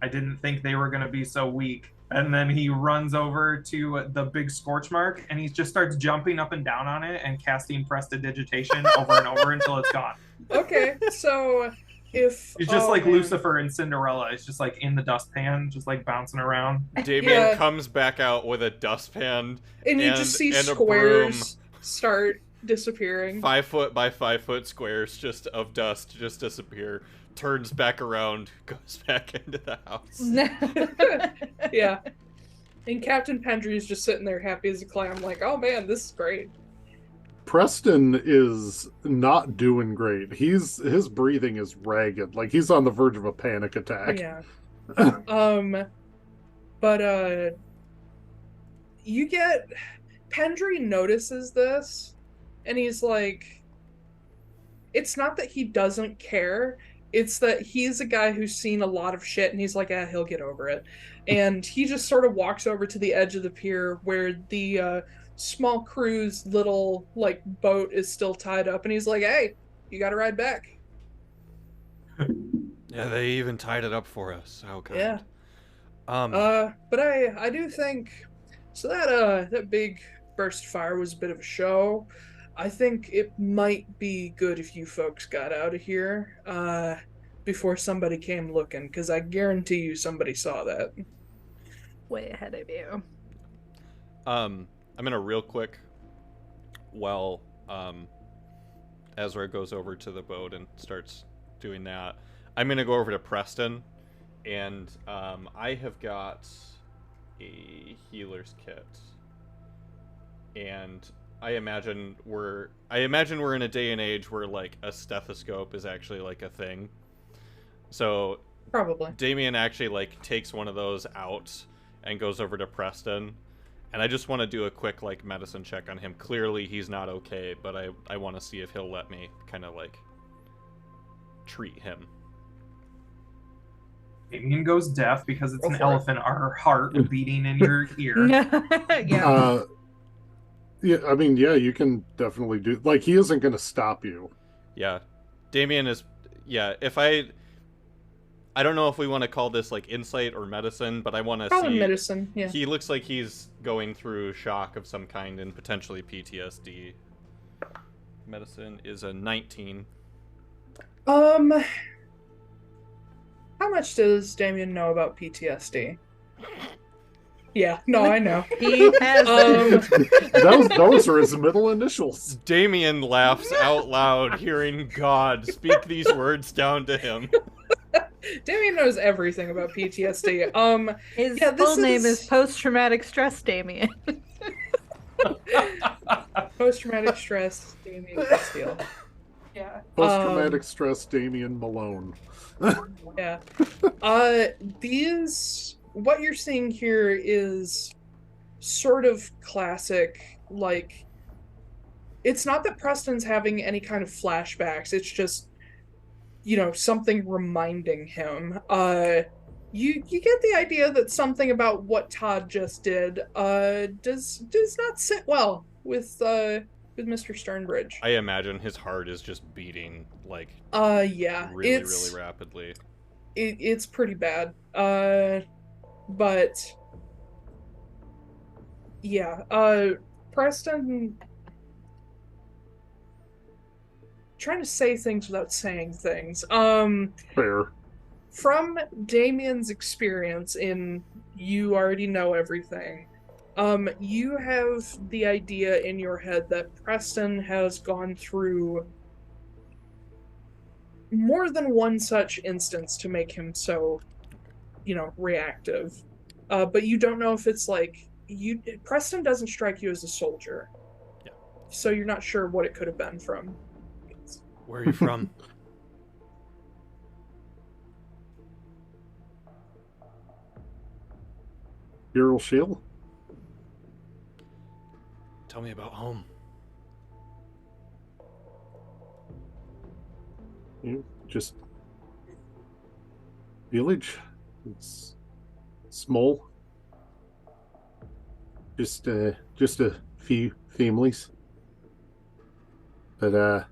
I didn't think they were gonna be so weak." And then he runs over to the big scorch mark and he just starts jumping up and down on it and casting prestidigitation over and over until it's gone. Okay, so if He's just like man. Lucifer and Cinderella. It's just like in the dustpan, just like bouncing around. Damian comes back out with a dustpan and you just see and a broom. squares start disappearing. 5 foot by 5 foot squares just of dust just disappear, turns back around, goes back into the house. Yeah. And Captain Pendry is just sitting there happy as a clam, like, oh man, this is great. Preston is not doing great. His breathing is ragged, like he's on the verge of a panic attack. Yeah. But you get Pendry notices this, and he's like, it's not that he doesn't care, it's that he's a guy who's seen a lot of shit, and he's like, he'll get over it. And he just sort of walks over to the edge of the pier where the small crew's little like boat is still tied up, and he's like, hey, you gotta ride back. Yeah, they even tied it up for us. How kind. Yeah. But I do think so that big burst fire was a bit of a show. I think it might be good if you folks got out of here before somebody came looking, because I guarantee you somebody saw that. Way ahead of you. I'm gonna real quick, while Ezra goes over to the boat and starts doing that, I'm gonna go over to Preston, and I have got a healer's kit, and I imagine we're in a day and age where like a stethoscope is actually like a thing. So Probably. Damian actually like takes one of those out and goes over to Preston, and I just want to do a quick like medicine check on him. Clearly he's not okay, but I want to see if he'll let me kind of like treat him. Damian goes deaf because it's Go an for it. elephant heart beating in your ear. Yeah. Yeah, I mean, yeah, you can definitely do. Like, he isn't going to stop you. Yeah, Damian is. Yeah, if I don't know if we want to call this like insight or medicine, but I want to Probably see. medicine, yeah. He looks like he's going through shock of some kind and potentially PTSD. Medicine is a 19. How much does Damian know about PTSD? Yeah, no, I know. He has Those are his middle initials. Damian laughs out loud, hearing God speak these words down to him. Damian knows everything about PTSD. his yeah, this full name is- is post-traumatic stress Damian. Post-traumatic stress, Damian Castille. Yeah. Post-traumatic stress, Damian Malone. Yeah. What you're seeing here is sort of classic, like, it's not that Preston's having any kind of flashbacks, it's just, something reminding him. You get the idea that something about what Todd just did does not sit well with Mr. Sternbridge. I imagine his heart is just beating like Yeah, really rapidly. It's pretty bad. But yeah, Preston trying to say things without saying things. Fair. From Damian's experience in you already know everything, you have the idea in your head that Preston has gone through more than one such instance to make him so, reactive. But you don't know if it's like Preston doesn't strike you as a soldier. Yeah. So you're not sure what it could have been from. Where are you from? Ural Shield? Tell me about home. Just village. It's small. Just a few families. But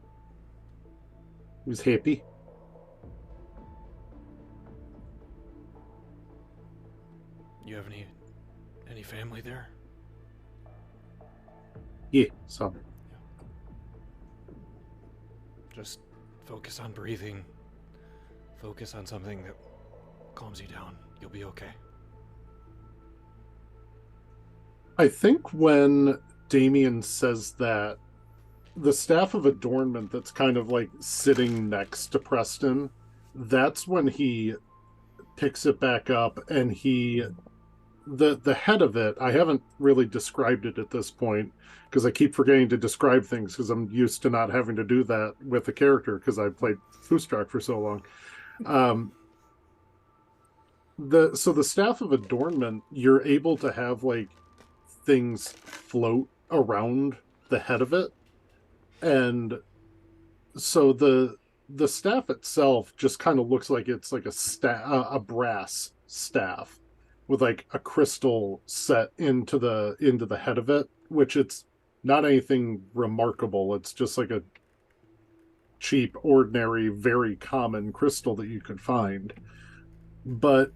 he was happy. You have any family there? Yeah, some. Just focus on breathing. Focus on something that calms you down. You'll be okay. I think when Damian says that, the staff of adornment that's kind of like sitting next to Preston, that's when he picks it back up, and the head of it, I haven't really described it at this point because I keep forgetting to describe things because I'm used to not having to do that with the character because I played Fustrock for so long. So the staff of adornment, you're able to have like things float around the head of it, and so the staff itself just kind of looks like it's like a brass staff with like a crystal set into the head of it, which it's not anything remarkable. It's just like a cheap, ordinary, very common crystal that you could find. But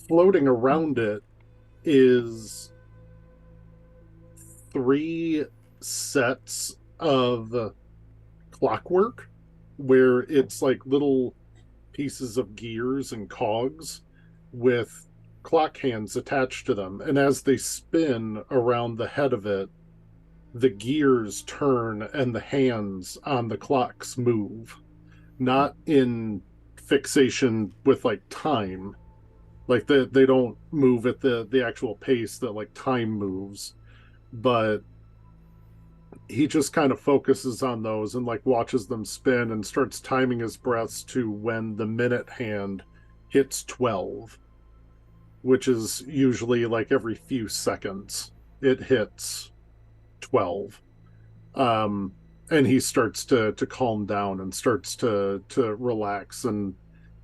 floating around it is 3 sets of clockwork where it's like little pieces of gears and cogs with clock hands attached to them, and as they spin around the head of it, the gears turn and the hands on the clocks move, not in fixation with like time, like they don't move at the actual pace that like time moves, but he just kind of focuses on those and like watches them spin and starts timing his breaths to when the minute hand hits 12, which is usually like every few seconds it hits 12. And he starts to calm down and starts to relax, and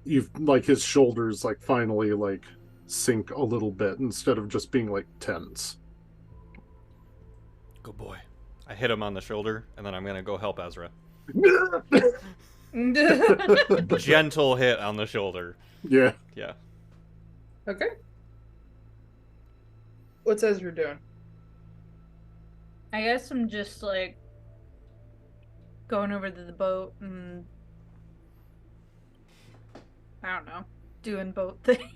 you've like his shoulders like finally like sink a little bit instead of just being like tense. Good boy. I hit him on the shoulder, and then I'm gonna go help Ezra. Gentle hit on the shoulder. Yeah. Yeah. Okay. What's Ezra doing? I guess I'm just like going over to the boat and I don't know, doing boat thing.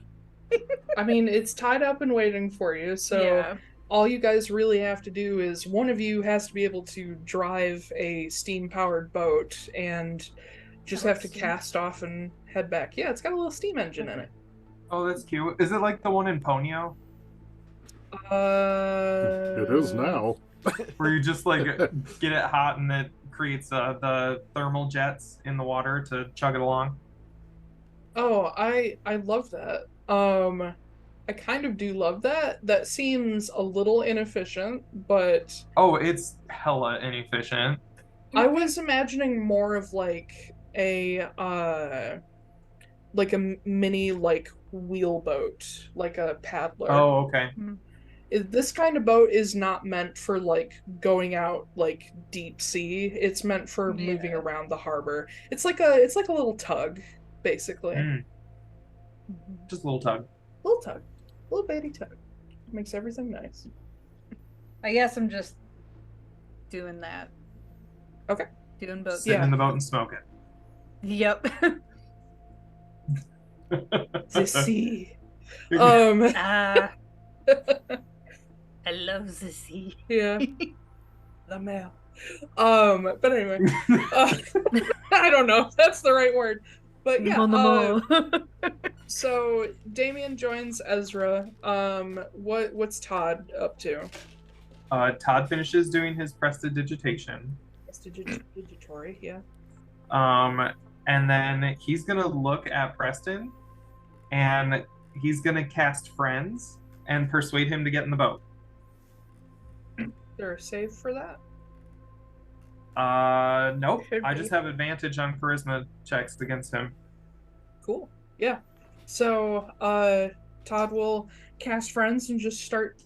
I mean, it's tied up and waiting for you, so Yeah. all you guys really have to do is one of you has to be able to drive a steam-powered boat and just have to cast off and head back. Yeah, it's got a little steam engine in it. Oh, that's cute. Is it like the one in Ponyo? It is now. Where you just like get it hot and it creates the thermal jets in the water to chug it along? Oh, I love that. I kind of do love that. That seems a little inefficient, but Oh, it's hella inefficient. I was imagining more of like a mini like wheelboat, like a paddler. Oh, okay. This kind of boat is not meant for like going out like deep sea. It's meant for moving around the harbor. It's like a little tug, basically. Just a little tug. Little tug. Little baby tug. Makes everything nice. I guess I'm just doing that. Okay. Doing both. Sit in the boat and smoke it. Yep. The sea. I love the sea. Yeah. The mail. But anyway. I don't know if that's the right word. But yeah. So Damian joins Ezra. What's Todd up to? Todd finishes doing his prestidigitation. Prestidigitory, yeah. And then he's gonna look at Preston and he's gonna cast Friends and persuade him to get in the boat. Is there a save for that? Nope. Should I be. just have advantage on charisma checks against him. Cool. Yeah. So, Todd will cast Friends and just start,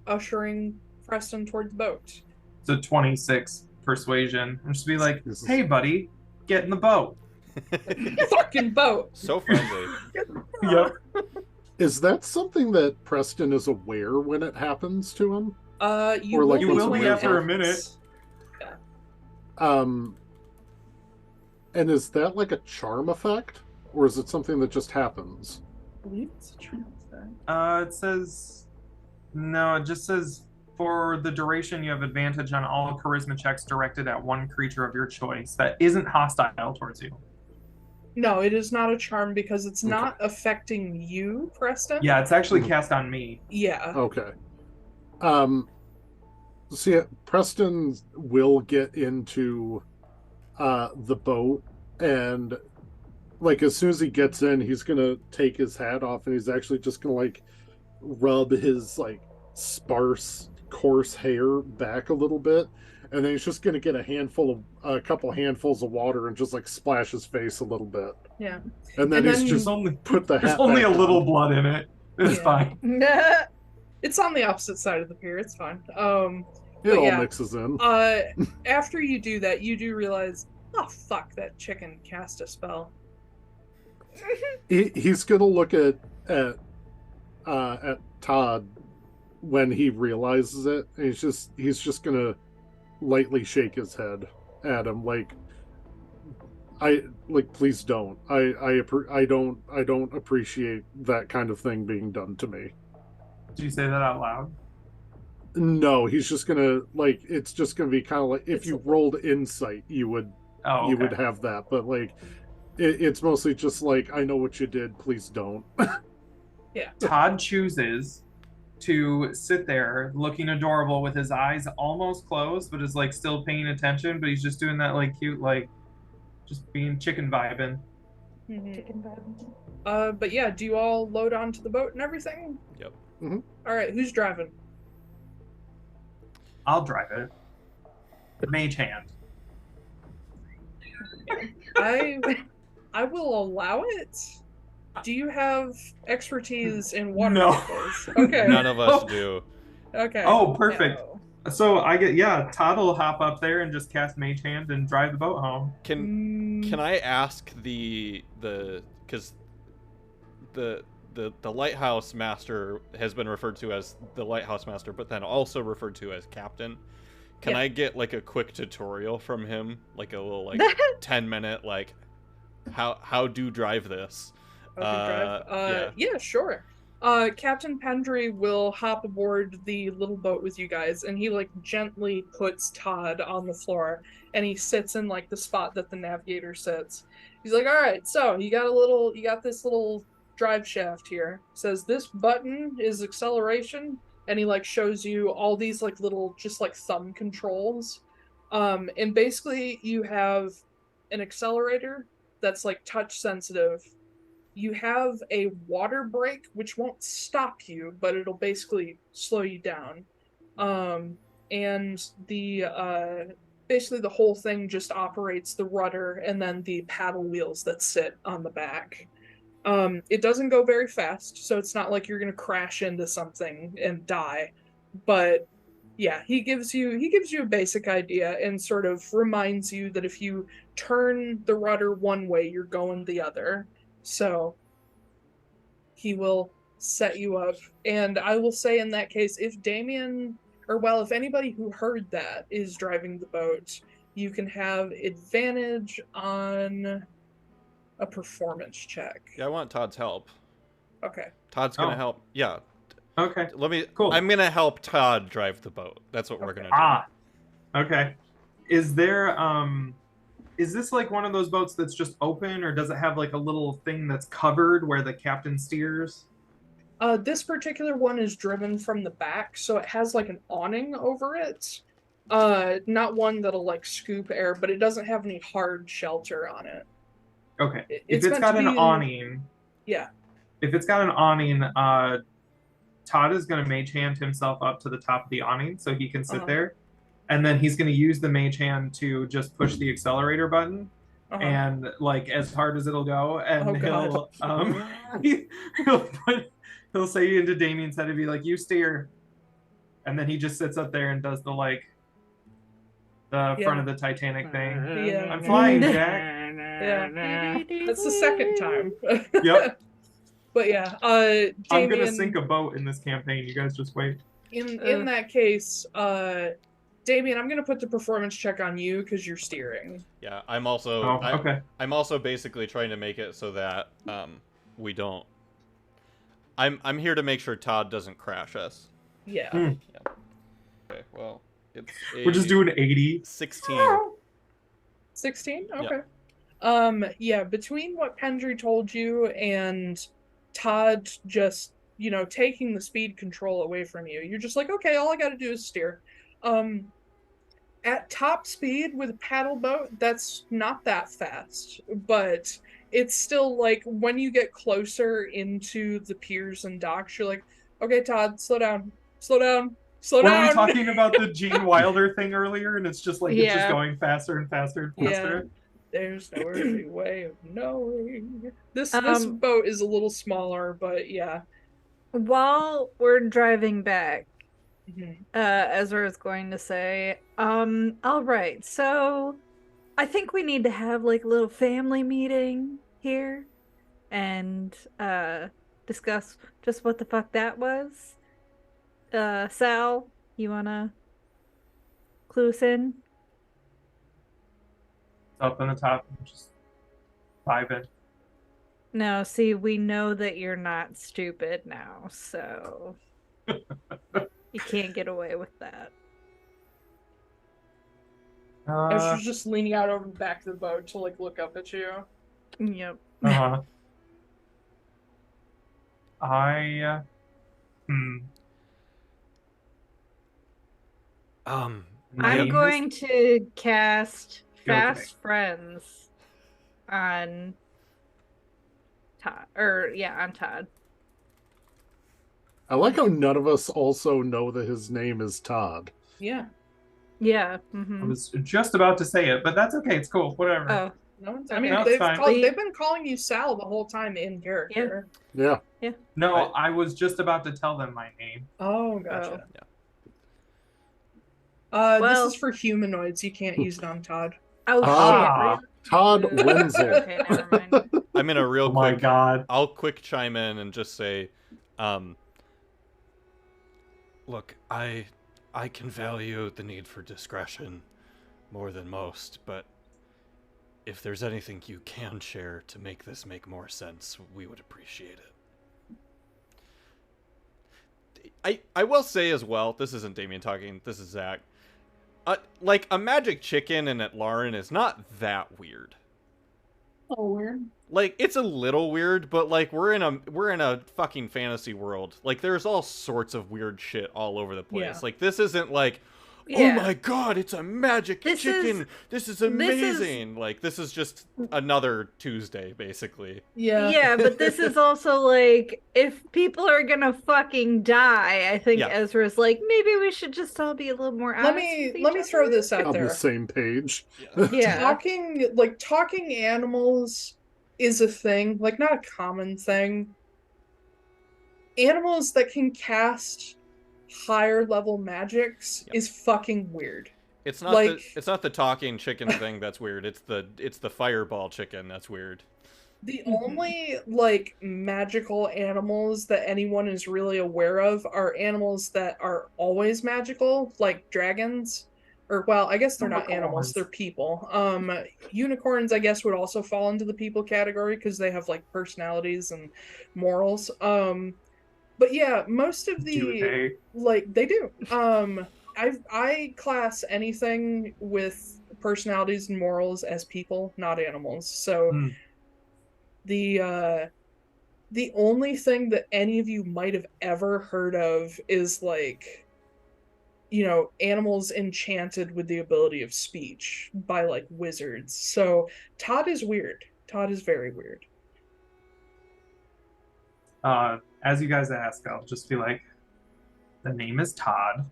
ushering Preston toward the boat. It's a 26 persuasion. I'm just be like, hey, buddy, get in the boat. Fucking boat. So friendly. Yep. Is that something that Preston is aware when it happens to him? You Or, like, You will be after a minute. And is that like a charm effect? Or is it something that just happens? I believe it's a charm effect. It says... No, it just says For the duration, you have advantage on all charisma checks directed at one creature of your choice that isn't hostile towards you. No, it is not a charm because it's Okay. not affecting you, Preston. Yeah, it's actually cast on me. Yeah. Okay. See, Preston will get into the boat, and like as soon as he gets in, he's gonna take his hat off, and he's actually just gonna like rub his like sparse, coarse hair back a little bit, and then he's just gonna get a couple handfuls of water and just like splash his face a little bit, Yeah. and then And he's then- just There's only, put the there's hat. only a back little on. blood in it. It's Yeah. fine. It's on the opposite side of the pier. It's fine. It But all yeah. mixes in. After you do that, you do realize, oh fuck, that chicken cast a spell. He's gonna look at Todd when he realizes it, and he's just gonna lightly shake his head at him, like please don't. I don't appreciate that kind of thing being done to me. Did you say that out loud? No, he's just gonna like it's just gonna be kind of like if It's you a- rolled insight, you would Oh, you okay. would have that, but like it's mostly just like I know what you did, please don't. Todd chooses to sit there looking adorable with his eyes almost closed, but is like still paying attention, but he's just doing that like cute, like just being chicken vibing. But yeah, do you all load onto the boat and everything? Yep. All right, who's driving? I'll drive it. Mage hand. I will allow it. Do you have expertise in water No. vehicles? Okay. None of us do. Okay. Oh, perfect. No. So I get Todd will hop up there and just cast mage hand and drive the boat home. Can I ask because the lighthouse master has been referred to as the lighthouse master, but then also referred to as captain. Can Yeah. I get like a quick tutorial from him, like a little like 10-minute like how do drive this? Yeah, sure. Captain Pendry will hop aboard the little boat with you guys, and he like gently puts Todd on the floor, and he sits in like the spot that the navigator sits. He's like, "All right, so you got this little drive shaft here. Says this button is acceleration," and he like shows you all these like little just like thumb controls. And basically you have an accelerator that's like touch sensitive. You have a water brake, which won't stop you, but it'll basically slow you down. And basically the whole thing just operates the rudder and then the paddle wheels that sit on the back. It doesn't go very fast, so it's not like you're gonna crash into something and die. But yeah, he gives you a basic idea and sort of reminds you that if you turn the rudder one way, you're going the other. So he will set you up. And I will say in that case, if Damian, if anybody who heard that is driving the boat, you can have advantage on a performance check. Yeah, I want Todd's help. Okay. Todd's gonna help. Yeah. Okay. Cool. I'm gonna help Todd drive the boat. That's what we're gonna do. Okay. Is there is this like one of those boats that's just open, or does it have like a little thing that's covered where the captain steers? This particular one is driven from the back, so it has like an awning over it. Not one that'll like scoop air, but it doesn't have any hard shelter on it. Okay. It's If it's meant got to an be- awning, Yeah. if it's got an awning, Todd is going to mage hand himself up to the top of the awning so he can sit there. And then he's going to use the mage hand to just push the accelerator button and like as hard as it'll go. And he'll say into Damian's head and be like, "You steer." And then he just sits up there and does the like the front of the Titanic thing. Yeah. I'm flying, Jack. Yeah. That's the second time. Yep. But yeah, I'm Damian, gonna sink a boat in this campaign. You guys just wait. in that case, Damian, I'm gonna put the performance check on you because you're steering. Yeah, I'm also okay. I'm also basically trying to make it so that we don't. I'm here to make sure Todd doesn't crash us. Yeah. Mm. Yeah. Okay, well, it's We're just doing 80. 16. 16? Yep. Okay. Yeah, between what Pendry told you and Todd just, taking the speed control away from you, you're just like, okay, all I gotta do is steer. At top speed with a paddle boat, that's not that fast, but it's still like when you get closer into the piers and docks, you're like, okay, Todd, slow down, slow down, slow Were we down. talking about the Gene Wilder thing earlier? And it's just like it's just Yeah. going faster and faster and faster. There's no earthly way of knowing. This Um, boat is a little smaller, but yeah. While we're driving back, Mhm. Ezra is going to say, all right, so I think we need to have like a little family meeting here and discuss just what the fuck that was. Sal, you wanna clue us in? Up on the top, just vibing. No, see, we know that you're not stupid now, so you can't get away with that. Ezra's just leaning out over the back of the boat to like look up at you. Yep. uh-huh. Um, I'm Name going to cast Go Fast Friends on Todd. On Todd. I like how none of us also know that his name is Todd. Yeah. Yeah. I Mm-hmm. was just about to say it, but that's okay. It's cool. Whatever. Oh, No one's, Okay. I mean, No, it's fine. they've been calling you Sal the whole time in character. Yeah. No, I was just about to tell them my name. Oh, gotcha. Well- This is for humanoids. You can't use it on Todd. Oh Ah. shit! Todd Really? Wenzel. Okay, never mind. I'm in a real Oh my quick. god. I'll quick chime in and just say, look, I can value the need for discretion more than most, but if there's anything you can share to make this make more sense, we would appreciate it. I will say as well, this isn't Damian talking, this is Zach. Like, a magic chicken in Atlaran is not that weird. Oh, weird. Like, it's a little weird, but like we're in a fucking fantasy world. Like, there's all sorts of weird shit all over the place. Yeah. Like, this isn't like, oh Yeah. my god, it's a magic This chicken. is- This is this is- amazing. Like, this is just another Tuesday, basically. Yeah. Yeah, but this is also like, if people are gonna fucking die, I think Yeah. Ezra's like, maybe we should just all be a little more honest. Let me throw this out On there. the same page. Yeah. Talking animals is a thing, like not a common thing. Animals that can cast higher level magics Yep. is fucking weird. It's not the talking chicken thing that's weird. It's the fireball chicken that's weird. The only like magical animals that anyone is really aware of are animals that are always magical, like dragons. Or well, I guess they're not animals, Unicorns. they're people. Unicorns I guess would also fall into the people category because they have like personalities and morals. But yeah, most of Do the they? like they do. I class anything with personalities and morals as people, not animals. So Hmm. the only thing that any of you might have ever heard of is like, animals enchanted with the ability of speech by like wizards. So Todd is weird. Todd is very weird. As you guys ask, I'll just be like, the name is Todd.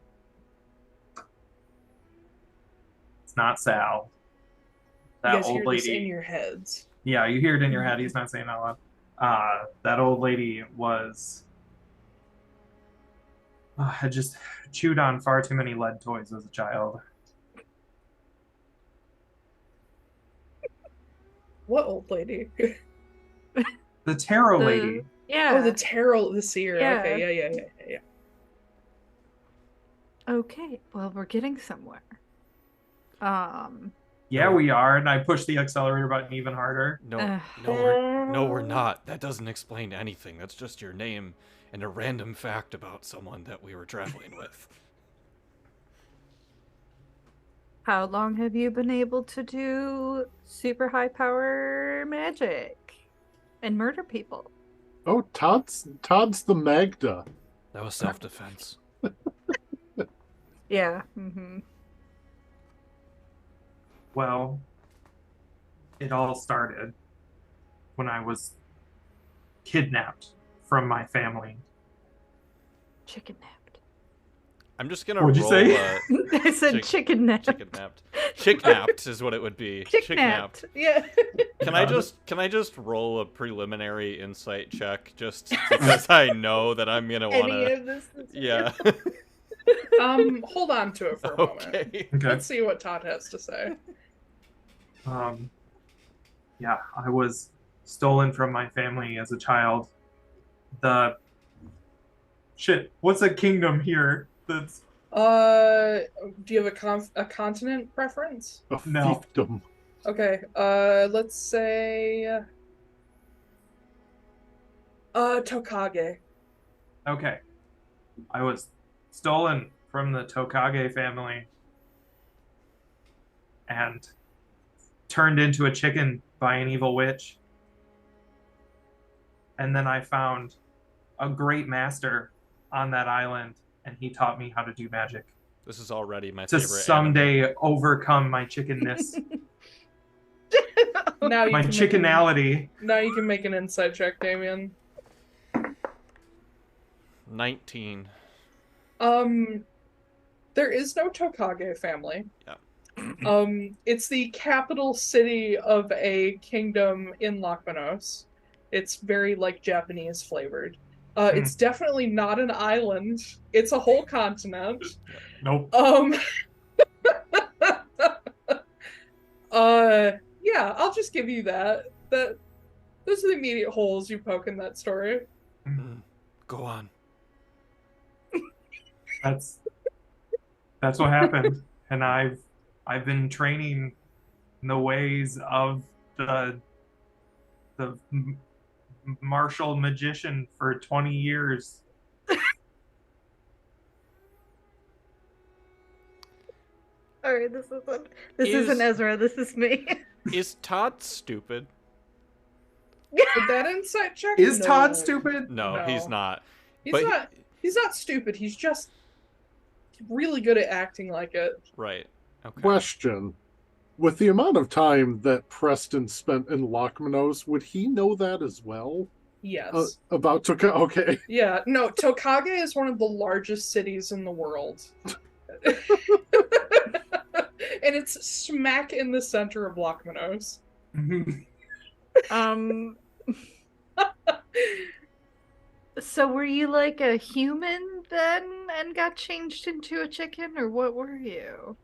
It's not Sal. You That guys old hear this in lady. your heads. Yeah, you hear it in your head. He's not saying that loud. That old lady had just chewed on far too many lead toys as a child. What old lady? The tarot The- lady. Yeah. Oh, the tarot, the seer. Yeah. Okay, yeah. Okay, well, we're getting somewhere. Yeah, we are. And I push the accelerator button even harder. No, we're not. That doesn't explain anything. That's just your name and a random fact about someone that we were traveling with. How long have you been able to do super high power magic and murder people? Oh, Todd's the Magda. That was self-defense. Yeah. Mm-hmm. Well, it all started when I was kidnapped from my family. Chicken napped. I'm just gonna What'd you roll. say? I said chicken napped. Chicken napped. Chick napped is what it would be. Chick napped. Yeah. Can I just roll a preliminary insight check just because I know that I'm gonna Any wanna. of this? Yeah. Hold on to it for a moment. Okay. Okay. Let's see what Todd has to say. Yeah, I was stolen from my family as a child. What's a kingdom here? That's Do you have a continent preference? A No. fiefdom. Okay. Let's say Tokage. okay. I was stolen from the Tokage family and turned into a chicken by an evil witch. And then I found a great master on that island, and he taught me how to do magic This is already my to favorite anime. someday overcome my chickenness, Now you my can chickenality. now you can make an insight check, Damian. 19. There is no Tokage family. Yeah. It's the capital city of a kingdom in Lochmanos. It's very like Japanese flavored. It's definitely not an island. It's a whole continent. Nope. Yeah, I'll just give you that. Those are the immediate holes you poke in that story. Go on. That's what happened, and I've been training in the ways of the martial magician for 20 years. All right, this isn't Ezra. This is me. Is Todd stupid? Did that insight check? Is No. Todd stupid? No, he's not. He's But not. He's not stupid. He's just really good at acting like it. Right. Okay. Question. With the amount of time that Preston spent in Lochmanos, would he know that as well? Yes. About Tokage? Okay. Yeah. No, Tokage is one of the largest cities in the world. And it's smack in the center of Lochmanos. So were you like a human then and got changed into a chicken, or what were you?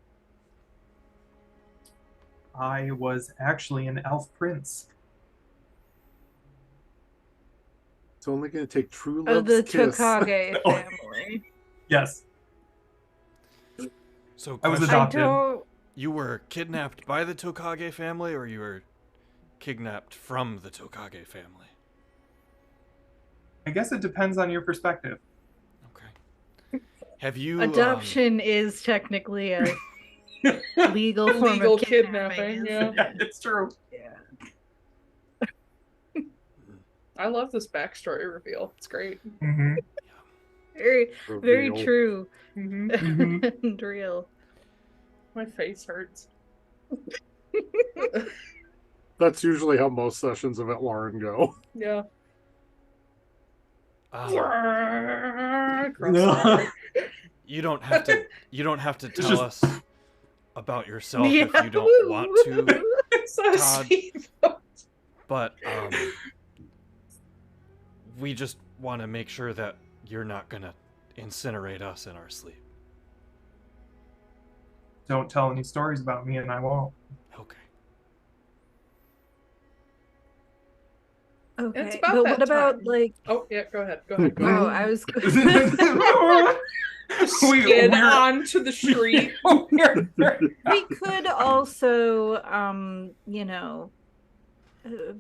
I was actually an elf prince. It's only going to take true Oh, love's the kiss. Tokage family. Yes, So I was question, I adopted. don't. you were kidnapped by the Tokage family, or you were kidnapped from the Tokage family? I guess it depends on your perspective. Okay. Have you Adoption is technically a legal form Illegal of kidnapping. kidnapping, yeah. Yeah, it's true. Yeah. I love this backstory reveal. It's great. Mm-hmm. Very, very Reveal. true Mhm. and real. My face hurts. That's usually how most sessions of Atlaran go. Yeah. No. you don't have to It's tell just- us about yourself if you don't want to, So Todd. sweet. but we just want to make sure that you're not gonna incinerate us in our sleep. Don't tell any stories about me, and I won't. Okay. Okay, It's about but that what about time. like? Oh, yeah, go ahead. Go ahead. Go Oh, ahead. I was. Skid onto the street. We could also,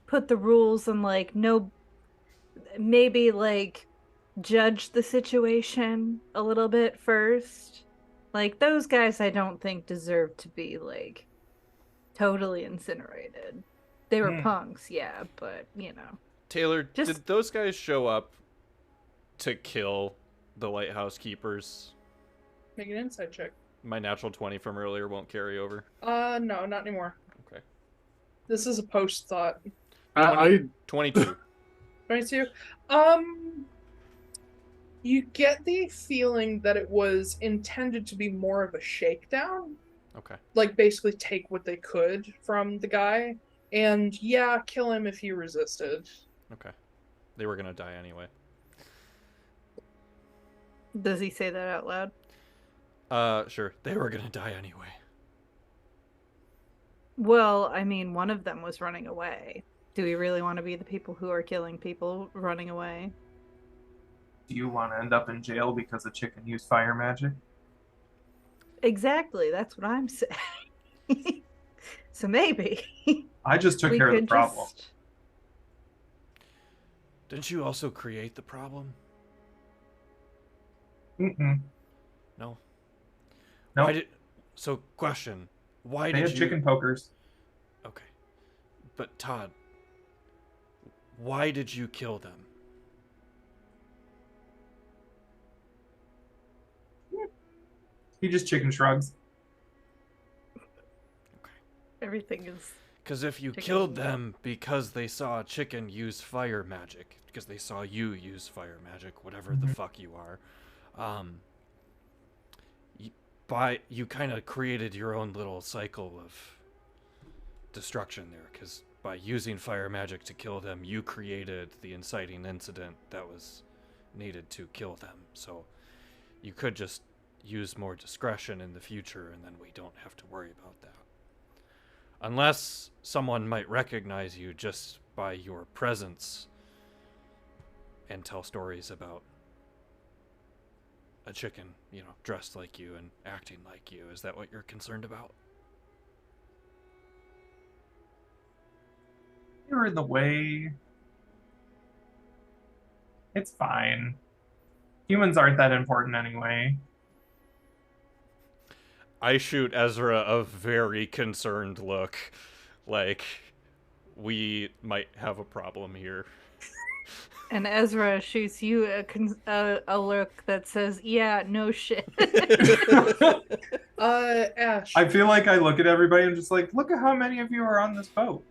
put the rules and like no, maybe like judge the situation a little bit first, Like, those guys I don't think deserve to be, like, totally incinerated. They were punks, yeah, but, you know. Taiylor, Just- did those guys show up to kill the lighthouse keepers? Make an insight check. My natural 20 from earlier won't carry over. No, not anymore. Okay. This is a post thought. I 22. 22. You get the feeling that it was intended to be more of a shakedown. Okay. Like, basically take what they could from the guy. And, yeah, kill him if he resisted. Okay. They were gonna die anyway. Does he say that out loud? Sure. They were gonna die anyway. Well, I mean, one of them was running away. Do we really want to be the people who are killing people running away? Do you want to end up in jail because a chicken used fire magic? Exactly, that's what I'm saying. So maybe. I just took care of the problem. Didn't you also create the problem? Mm-mm. No. No. Why did? So, question. Why They did had you? chicken pokers. Okay. But Todd, why did you kill them? He just chicken shrugs. Everything is. Because if you Chicken. killed them because they saw a chicken use fire magic, because they saw you use fire magic, whatever the fuck you are, you kind of created your own little cycle of destruction there. Because by using fire magic to kill them, you created the inciting incident that was needed to kill them. So you could just use more discretion in the future, and then we don't have to worry about that. Unless someone might recognize you just by your presence and tell stories about a chicken, dressed like you and acting like you. Is that what you're concerned about? You're in the way. It's fine. Humans aren't that important anyway. I shoot Ezra a very concerned look, like we might have a problem here. And Ezra shoots you a look that says, "Yeah, no shit." Ash. I feel like I look at everybody and just like, look at how many of you are on this boat.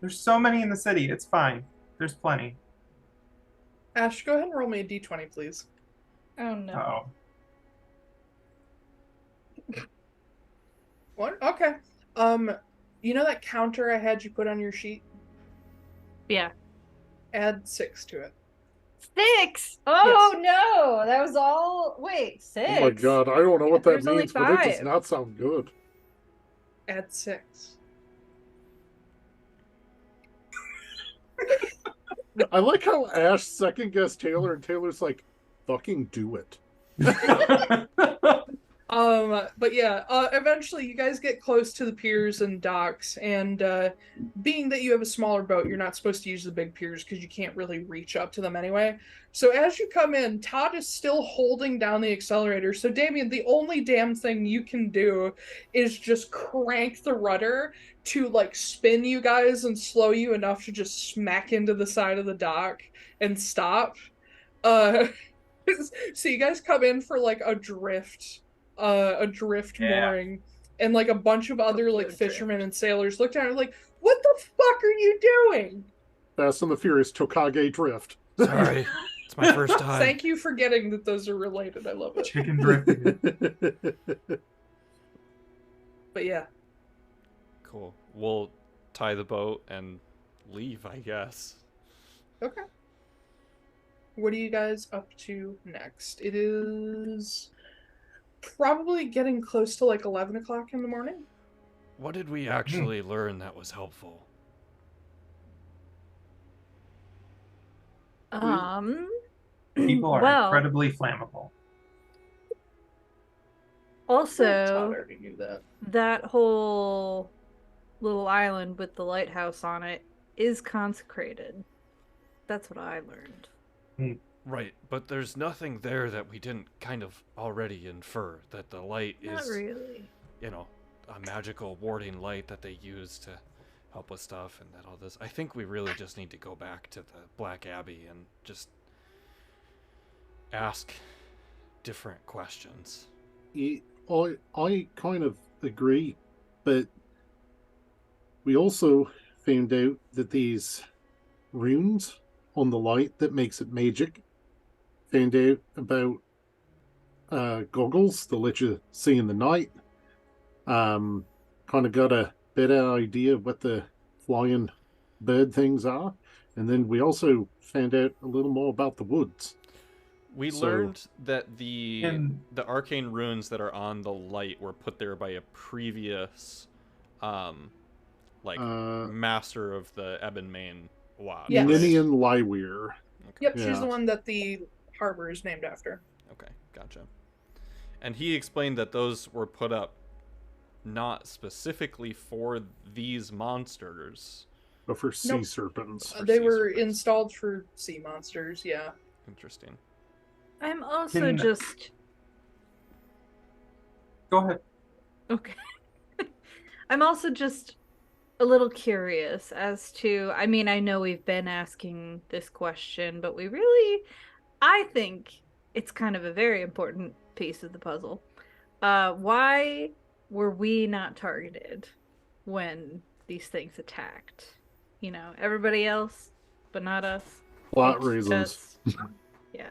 There's so many in the city. It's fine. There's plenty. Ash, go ahead and roll me a d20, please. Oh no. Uh-oh. What? Okay. You know that counter I had you put on your sheet? Yeah. Add 6 to it. 6! Oh no! That was all. Wait, 6? Oh my god, I don't know what that There's only means, but it does 5. not sound good. Add 6. I like how Ash second guessed Taiylor, and Taylor's like, fucking do it. But yeah, eventually you guys get close to the piers and docks, and being that you have a smaller boat, you're not supposed to use the big piers because you can't really reach up to them anyway. So as you come in, Todd is still holding down the accelerator. So Damian, the only damn thing you can do is just crank the rudder to like spin you guys and slow you enough to just smack into the side of the dock and stop. So you guys come in for like a drift mooring, and like a bunch of other like fishermen and sailors look down and like, what the fuck are you doing? Fast and the Furious Tokage Drift. Sorry, it's my first time. Thank you for getting that those are related. I love it. Chicken drifting. But yeah. Cool. We'll tie the boat and leave, I guess. Okay. What are you guys up to next? It is probably getting close to like 11 o'clock in the morning. What did we actually learn that was helpful? People are well, incredibly flammable. Todd Also, already knew that. that whole little island with the lighthouse on it is consecrated. That's what I learned. Right, but there's nothing there that we didn't kind of already infer, that the light Not is, really. A magical warding light that they use to help with stuff and that all this. I think we really just need to go back to the Black Abbey and just ask different questions. I kind of agree, but we also found out that these runes on the light that makes it magic. Found out about goggles that let you see in the night. Kind of got a better idea of what the flying bird things are, and then we also found out a little more about the woods. We learned that the arcane runes that are on the light were put there by a previous master of the Ebon Main Watch. Yes. Ninian Lyweir. Okay. Yep, she's the one that the harbor is named after. Okay, gotcha. And he explained that those were put up not specifically for these monsters, But for sea serpents. They were installed for sea monsters, yeah. Interesting. I'm also just... Go ahead. Okay. I'm also just a little curious as to... I mean, I know we've been asking this question, but I think it's kind of a very important piece of the puzzle. Why were we not targeted when these things attacked? Everybody else, but not us. Plot reasons. Yeah.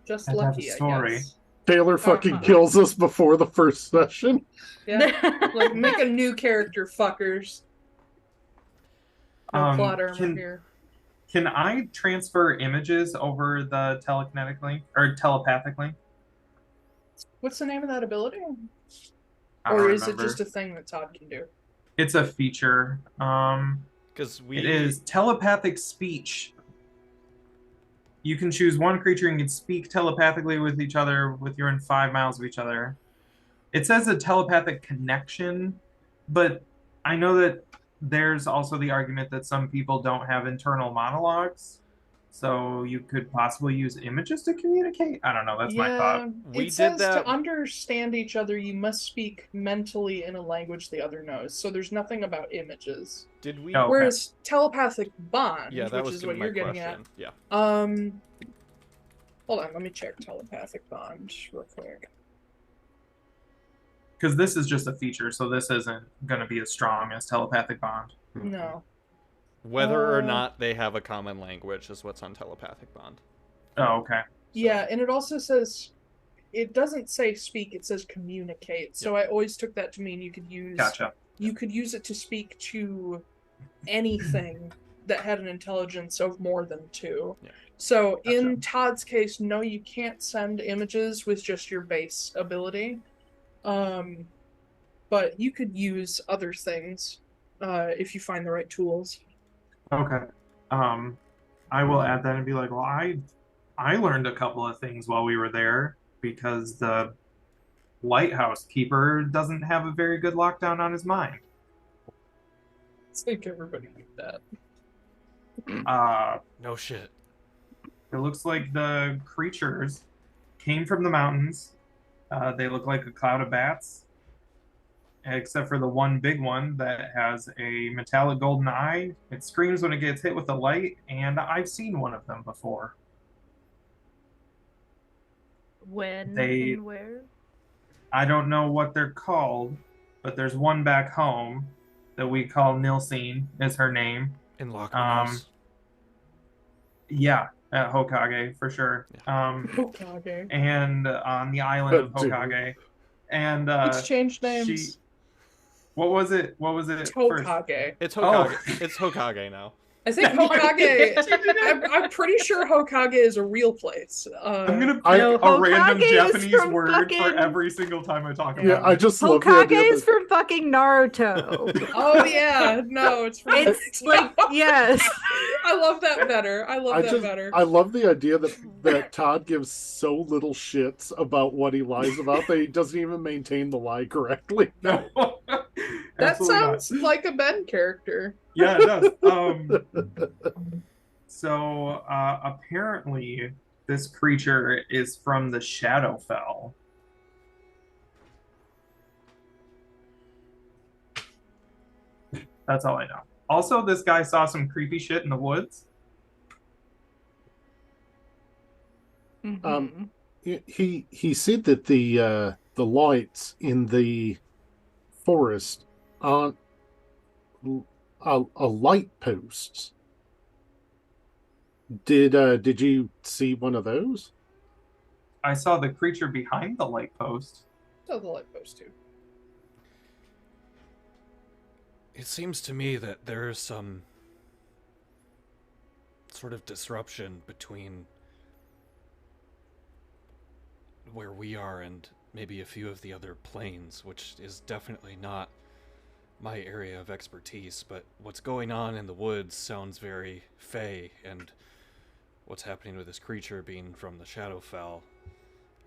Just I have a lucky, story. I guess. Taylor fucking kills us before the first session. Yeah, like make a new character, fuckers. No plot armor here. Can I transfer images over the telekinetic link or telepathic link? What's the name of that ability? I don't Or is it remember. just a thing that Todd can do? It's a feature. It is telepathic speech. You can choose one creature and can speak telepathically with each other if you're in 5 miles of each other. It says a telepathic connection, but I know that there's also the argument that some people don't have internal monologues, so you could possibly use images to communicate. I don't know. That's my thought. It says to understand each other, you must speak mentally in a language the other knows. So there's nothing about images. Did we? Oh, Whereas telepathic bond, that which was is what you're getting at. Yeah. Hold on, let me check telepathic bond real quick. Because this is just a feature, so this isn't going to be as strong as telepathic bond. No. Whether or not they have a common language is what's on telepathic bond. Oh, okay. Yeah, and it also says, it doesn't say speak, it says communicate. So I always took that to mean you could use you could use it to speak to anything that had an intelligence of more than 2. Yeah. So in Todd's case, no, you can't send images with just your base ability. But you could use other things if you find the right tools. Okay. I will add that and be like, well, I learned a couple of things while we were there because the lighthouse keeper doesn't have a very good lockdown on his mind. I think everybody knew that. No shit. It looks like the creatures came from the mountains. They look like a cloud of bats, except for the one big one that has a metallic golden eye. It screams when it gets hit with a light, and I've seen one of them before. When and where? I don't know what they're called, but there's one back home that we call Nilsine, is her name. In Loch. Yeah, at Hokage for sure. Hokage. And on the island of Hokage. And it's changed names. What was it? It's Hokage. It's Hokage. It's Hokage now. I think Hokage. I'm pretty sure Hokage is a real place. I'm gonna pick a random Japanese word for every single time I talk about it. I just love the Hokage idea is from fucking Naruto. Oh yeah, no, it's from. It's like yes. I love that better. I love that better. I love the idea that Todd gives so little shits about what he lies about that he doesn't even maintain the lie correctly. No. That sounds like a Ben character. Yeah, it does. So apparently, this creature is from the Shadowfell. That's all I know. Also, this guy saw some creepy shit in the woods. Mhm. He said that the lights in the forest aren't a light posts. Did you see one of those? I saw the creature behind the light post. So the light post too. It seems to me that there is some sort of disruption between where we are and maybe a few of the other planes, which is definitely not my area of expertise, but what's going on in the woods sounds very fey, and what's happening with this creature being from the Shadowfell,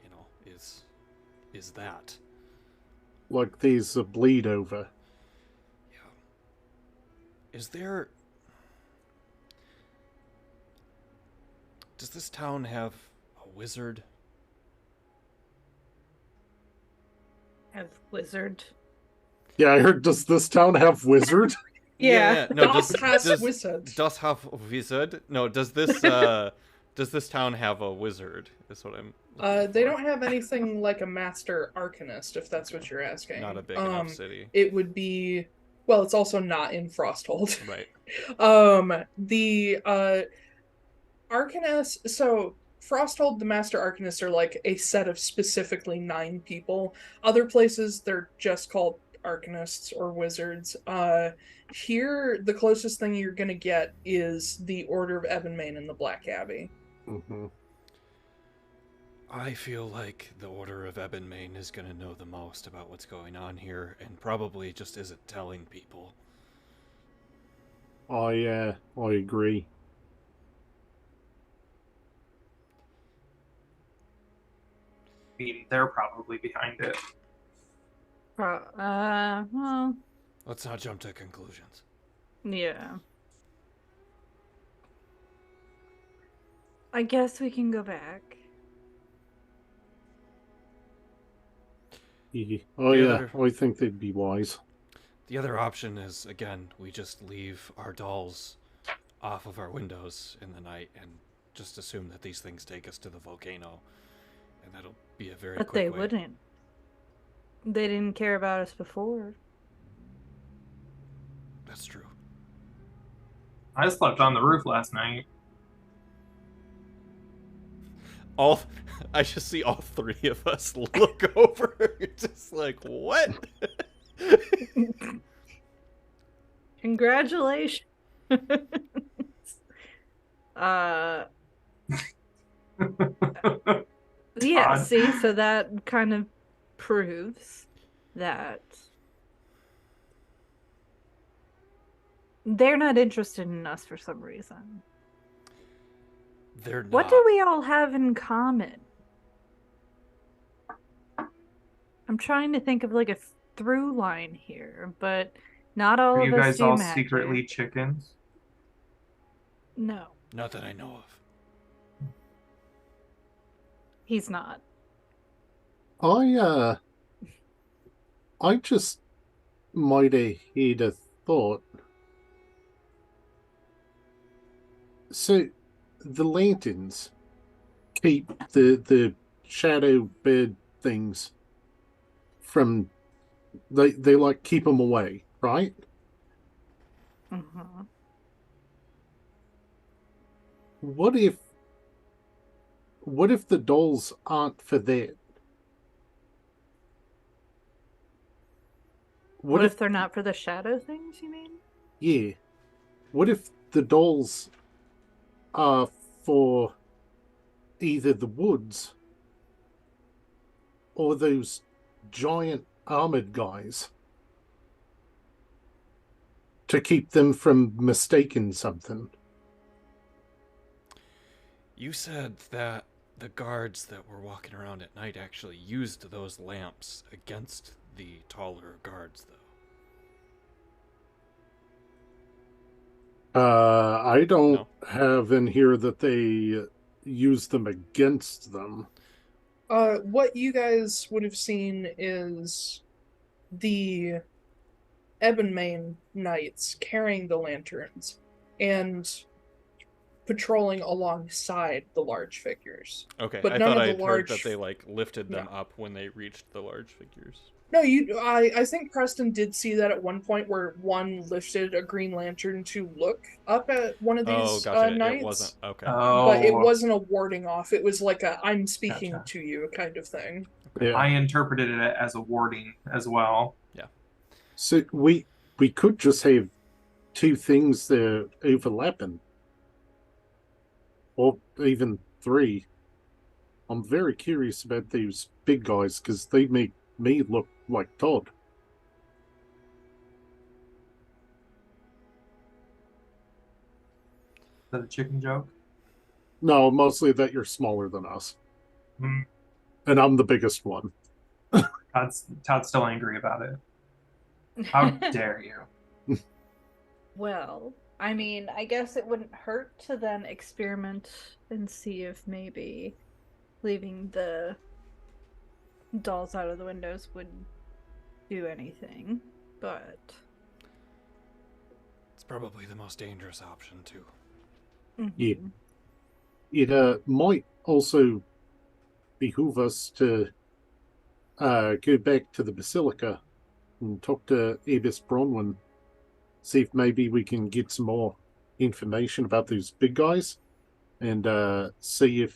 you know, is that. Like there's a bleed over. Yeah. Does this town have a wizard? Have wizard. Yeah, I heard. Does this town have wizard? Yeah. No, Das has wizard. does have a wizard? No, does this does this town have a wizard? Is what I'm looking They for. don't have anything like a master arcanist, if that's what you're asking. Not a big enough city. It would be, well, it's also not in Frosthold. Right. The arcanists, so Frosthold, the master arcanists are like a set of specifically 9 people. Other places they're just called arcanists or wizards. Here the closest thing you're gonna get is the Order of Ebonmain in the Black Abbey. Mm-hmm. I feel like the Order of Ebonmain is going to know the most about what's going on here, and probably just isn't telling people. I agree. I mean, they're probably behind it. Well, Let's not jump to conclusions. yeah. I guess we can go back. Oh The yeah, other- I think they'd be wise. The other option is, again, we just leave our dolls off of our windows in the night and just assume that these things take us to the volcano, and that'll be a very But quick they way. wouldn't. They didn't care about us before. That's true. I slept on the roof last night. I just see all 3 of us look over, just like, what? Congratulations. Yeah, Todd. see, so that kind of proves that they're not interested in us for some reason. They're not. What do we all have in common? I'm trying to think of like a through line here, but not all Are of you us guys do all magic. secretly chickens? No, Not that I know of. he's not. I just might have had a thought. So the lanterns keep the shadow bird things from they like keep them away, right? Mm-hmm. What if the dolls aren't for that? What if they're not for the shadow things, you mean? Yeah. What if the dolls are for either the woods or those giant armored guys to keep them from mistaking something? You said that the guards that were walking around at night actually used those lamps against the taller guards, though. I don't No? have in here that they use them against them. What you guys would have seen is the Ebonmain knights carrying the lanterns and patrolling alongside the large figures. Okay, But I none thought of I the had heard that large they like lifted them no. up when they reached the large figures. No, I think Preston did see that at one point where one lifted a green lantern to look up at one of Oh, these gotcha. It wasn't knights, okay. but it Oh, wasn't a warding off. It was like a I'm speaking gotcha. to you kind of thing. Okay. Yeah. I interpreted it as a warding as well. Yeah. So we could just have two things that are overlapping, or even three. I'm very curious about these big guys because they make me look like Todd. Is that a chicken joke? No, mostly that you're smaller than us, Hmm. and I'm the biggest one. Todd's still angry about it. How dare you? Well, I mean, I guess it wouldn't hurt to then experiment and see if maybe leaving the dolls out of the windows would do anything. But It's probably the most dangerous option too. Yeah. It might also behoove us to go back to the Basilica and talk to Ebis Bronwyn, see if maybe we can get some more information about these big guys, and see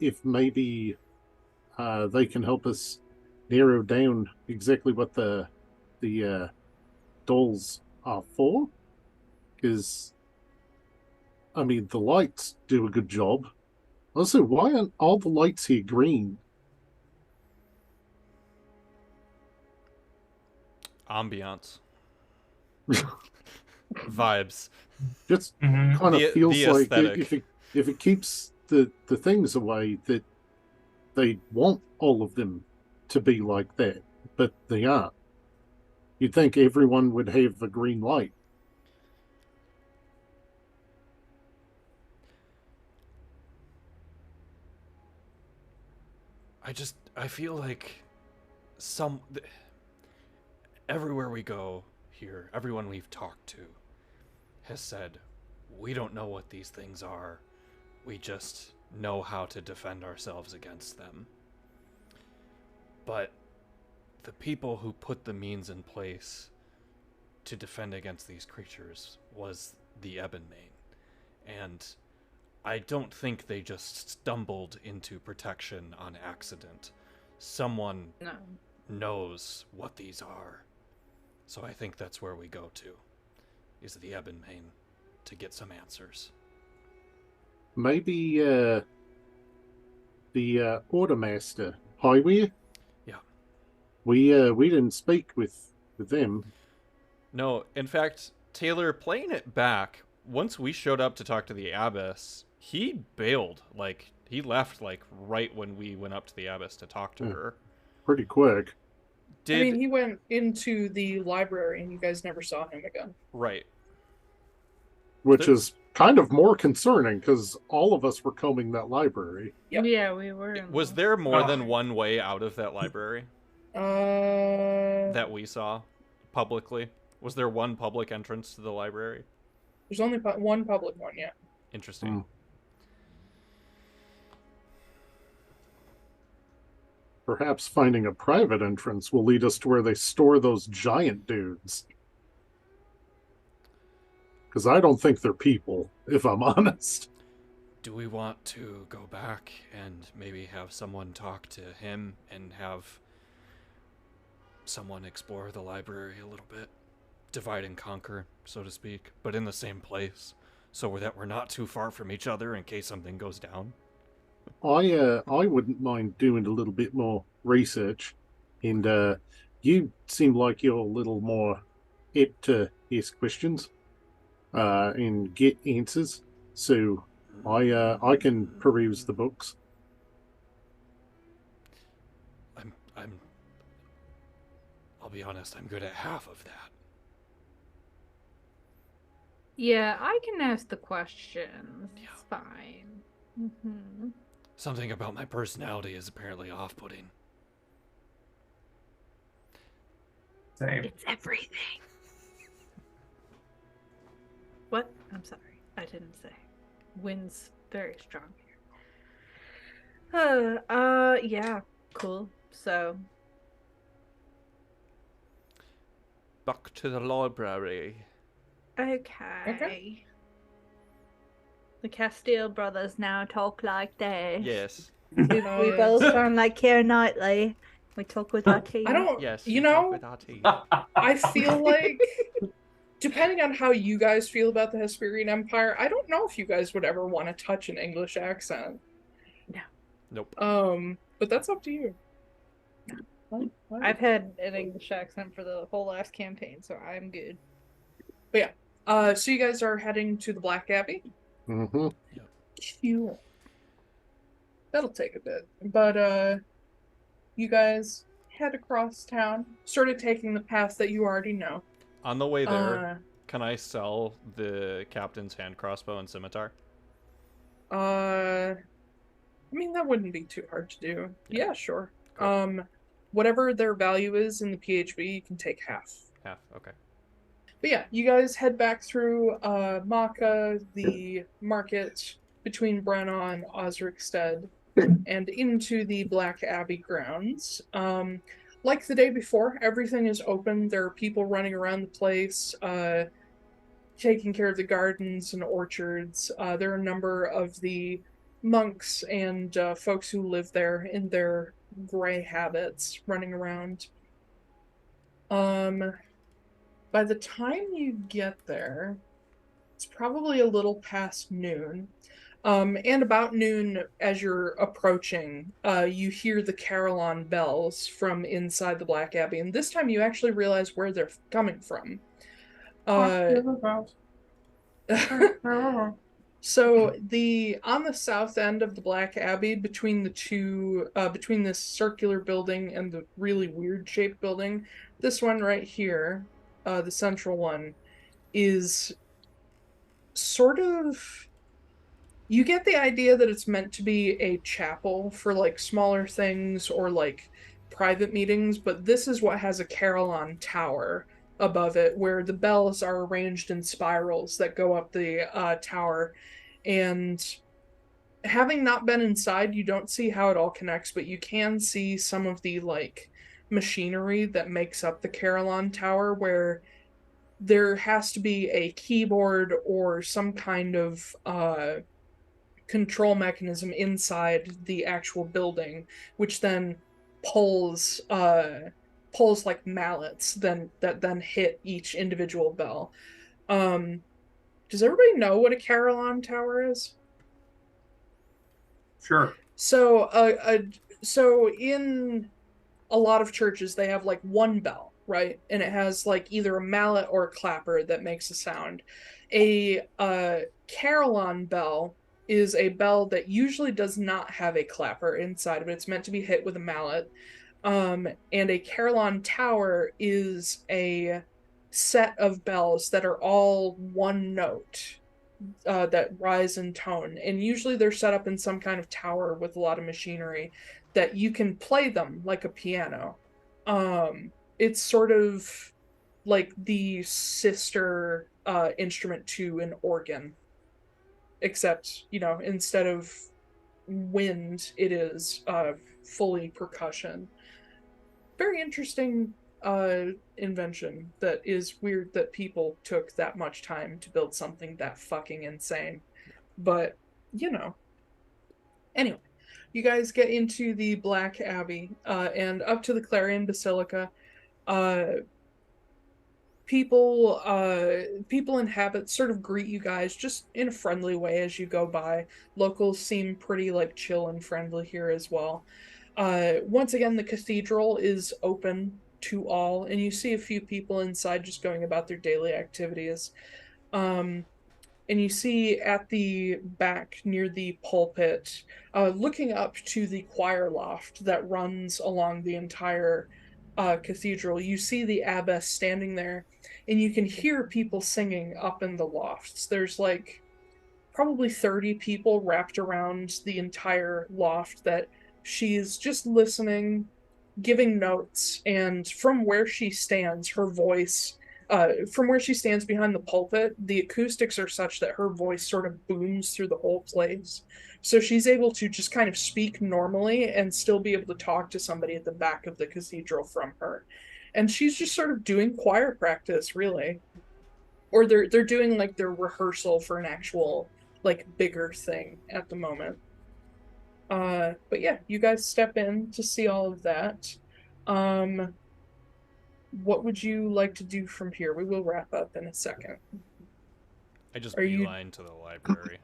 if maybe they can help us narrow down exactly what the dolls are for. Because I mean, the lights do a good job. Also, why aren't all the lights here green? Ambiance. Vibes. Just Mhm. kind of The feels like aesthetic. if it keeps the things away, that they want all of them to be like that, but they aren't. You'd think everyone would have a green light. I feel like everywhere we go here, everyone we've talked to has said, we don't know what these things are. We just know how to defend ourselves against them. But the people who put the means in place to defend against these creatures was the Ebonmain. And I don't think they just stumbled into protection on accident. Someone No. knows what these are. So I think that's where we go to, is the Ebonmain, to get some answers. Maybe the Ordermaster Highway. Yeah. We didn't speak with them. No, in fact, Taiylor, playing it back, once we showed up to talk to the Abbess, he bailed. Like, he left, like, right when we went up to the Abbess to talk to her. Pretty quick. I mean, he went into the library and you guys never saw him again. Right. Which is kind of more concerning because all of us were combing that library. Yep. Yeah, we were. Was there more than one way out of that library that we saw publicly? Was there one public entrance to the library? There's only one public one, yeah. Interesting. Perhaps finding a private entrance will lead us to where they store those giant dudes. Because I don't think they're people, if I'm honest. Do we want to go back and maybe have someone talk to him and have someone explore the library a little bit? Divide and conquer, so to speak, but in the same place, so that we're not too far from each other in case something goes down. I wouldn't mind doing a little bit more research, and you seem like you're a little more apt to ask questions and get answers. So I can peruse the books. I'll be honest, I'm good at half of that. Yeah, I can ask the questions. Yeah. It's fine. Mm-hmm. Something about my personality is apparently off-putting. Same. It's everything. What? I'm sorry. I didn't say. Wind's very strong here. Yeah. Cool. So, Back to the library. okay. The Castille brothers now talk like this. Yes. We both Yes. sound like Keira Knightley. We talk with our teeth. I don't. Yes. You we talk know, with our teeth. I feel like, depending on how you guys feel about the Hesperian Empire, I don't know if you guys would ever want to touch an English accent. Nope. But that's up to you. I've had an English accent for the whole last campaign, so I'm good. So you guys are heading to the Black Abbey. Mm-hmm. Cute. That'll take a bit, but you guys head across town, sort of taking the path that you already know. On the way there, can I sell the captain's hand crossbow and scimitar? I mean, that wouldn't be too hard to do. Yeah, sure. Cool. Whatever their value is in the PHB, you can take half. Half. Okay. But yeah, you guys head back through Maka, the market between Brenna and Osricstead, and into the Black Abbey grounds. Like the day before, everything is open. There are people running around the place, taking care of the gardens and orchards. There are a number of the monks and folks who live there in their gray habits running around. By the time you get there, it's probably a little past noon. And about noon, as you're approaching, you hear the Carillon bells from inside the Black Abbey, and this time you actually realize where they're coming from. So on the south end of the Black Abbey, between the two, between this circular building and the really weird shaped building, this one right here, the central one, is sort of, you get the idea that it's meant to be a chapel for like smaller things or like private meetings, but this is what has a Carillon tower above it where the bells are arranged in spirals that go up the tower. And having not been inside, you don't see how it all connects, but you can see some of the like machinery that makes up the Carillon tower, where there has to be a keyboard or some kind of control mechanism inside the actual building, which then pulls like mallets that then hit each individual bell. Does everybody know what a Carillon tower is? Sure. So so in a lot of churches they have like one bell, right? And it has like either a mallet or a clapper that makes a sound. A Carillon bell is a bell that usually does not have a clapper inside of it. It's meant to be hit with a mallet. And a Carillon tower is a set of bells that are all one note, that rise in tone. And usually they're set up in some kind of tower with a lot of machinery that you can play them like a piano. It's sort of like the sister instrument to an organ, except, instead of wind, it is fully percussion. Very interesting invention that is weird that people took that much time to build something that fucking insane. But, Anyway, you guys get into the Black Abbey and up to the Clarion Basilica. People in habits sort of greet you guys just in a friendly way as you go by. Locals seem pretty like chill and friendly here as well. Once again, the cathedral is open to all, and you see a few people inside just going about their daily activities. And you see at the back near the pulpit, looking up to the choir loft that runs along the entire cathedral, you see the abbess standing there, and you can hear people singing up in the lofts. There's like probably 30 people wrapped around the entire loft that she's just listening, giving notes, and from where she stands, her voice, from where she stands behind the pulpit, the acoustics are such that her voice sort of booms through the whole place. So she's able to just kind of speak normally and still be able to talk to somebody at the back of the cathedral from her. And she's just sort of doing choir practice, really. Or they're doing like their rehearsal for an actual like bigger thing at the moment. But yeah, you guys step in to see all of that. What would you like to do from here? We will wrap up in a second. I just Are you- beeline to the library.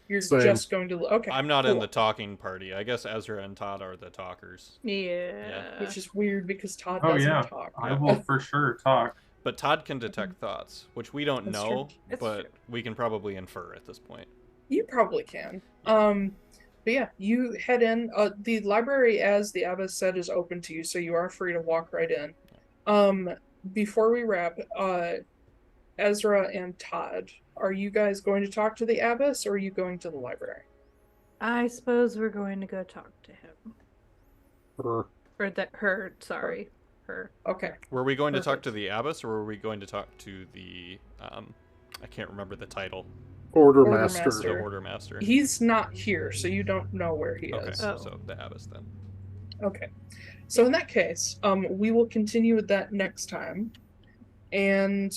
You're Same. just going to okay. I'm not in cool. the talking party. I guess Ezra and Todd are the talkers. Yeah. Which is weird because Todd Oh doesn't yeah, talk. I will for sure talk. But Todd can detect thoughts, which we don't That's know, true. It's but true. we can probably infer at this point. You probably can. But yeah, you head in. The library, as the abbess said, is open to you, so you are free to walk right in. Before we wrap, Ezra and Todd, are you guys going to talk to the abbess, or are you going to the library? I suppose we're going to go talk to him. Or Or that her, sorry. Her. Okay. Were we going to talk to Perfect. the abbess, or were we going to talk to the I can't remember the title. Order Order Master. Master. The Order Master. He's not here, so you don't know where he Okay, is. Oh. so the abbess then. Okay. So in that case, we will continue with that next time. And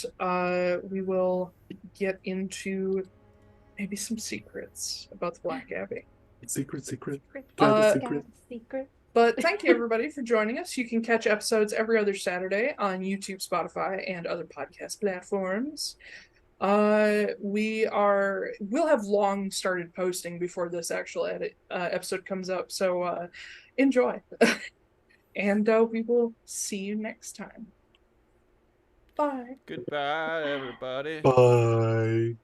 we will get into maybe some secrets about the Black Abbey. Secret. Secret. Got a Uh, secret. Secret. But thank you everybody for joining us. You can catch episodes every other Saturday on YouTube, Spotify, and other podcast platforms. We'll have long started posting before this actual episode comes up, so enjoy. And we will see you next time. Bye. Goodbye, everybody. Bye.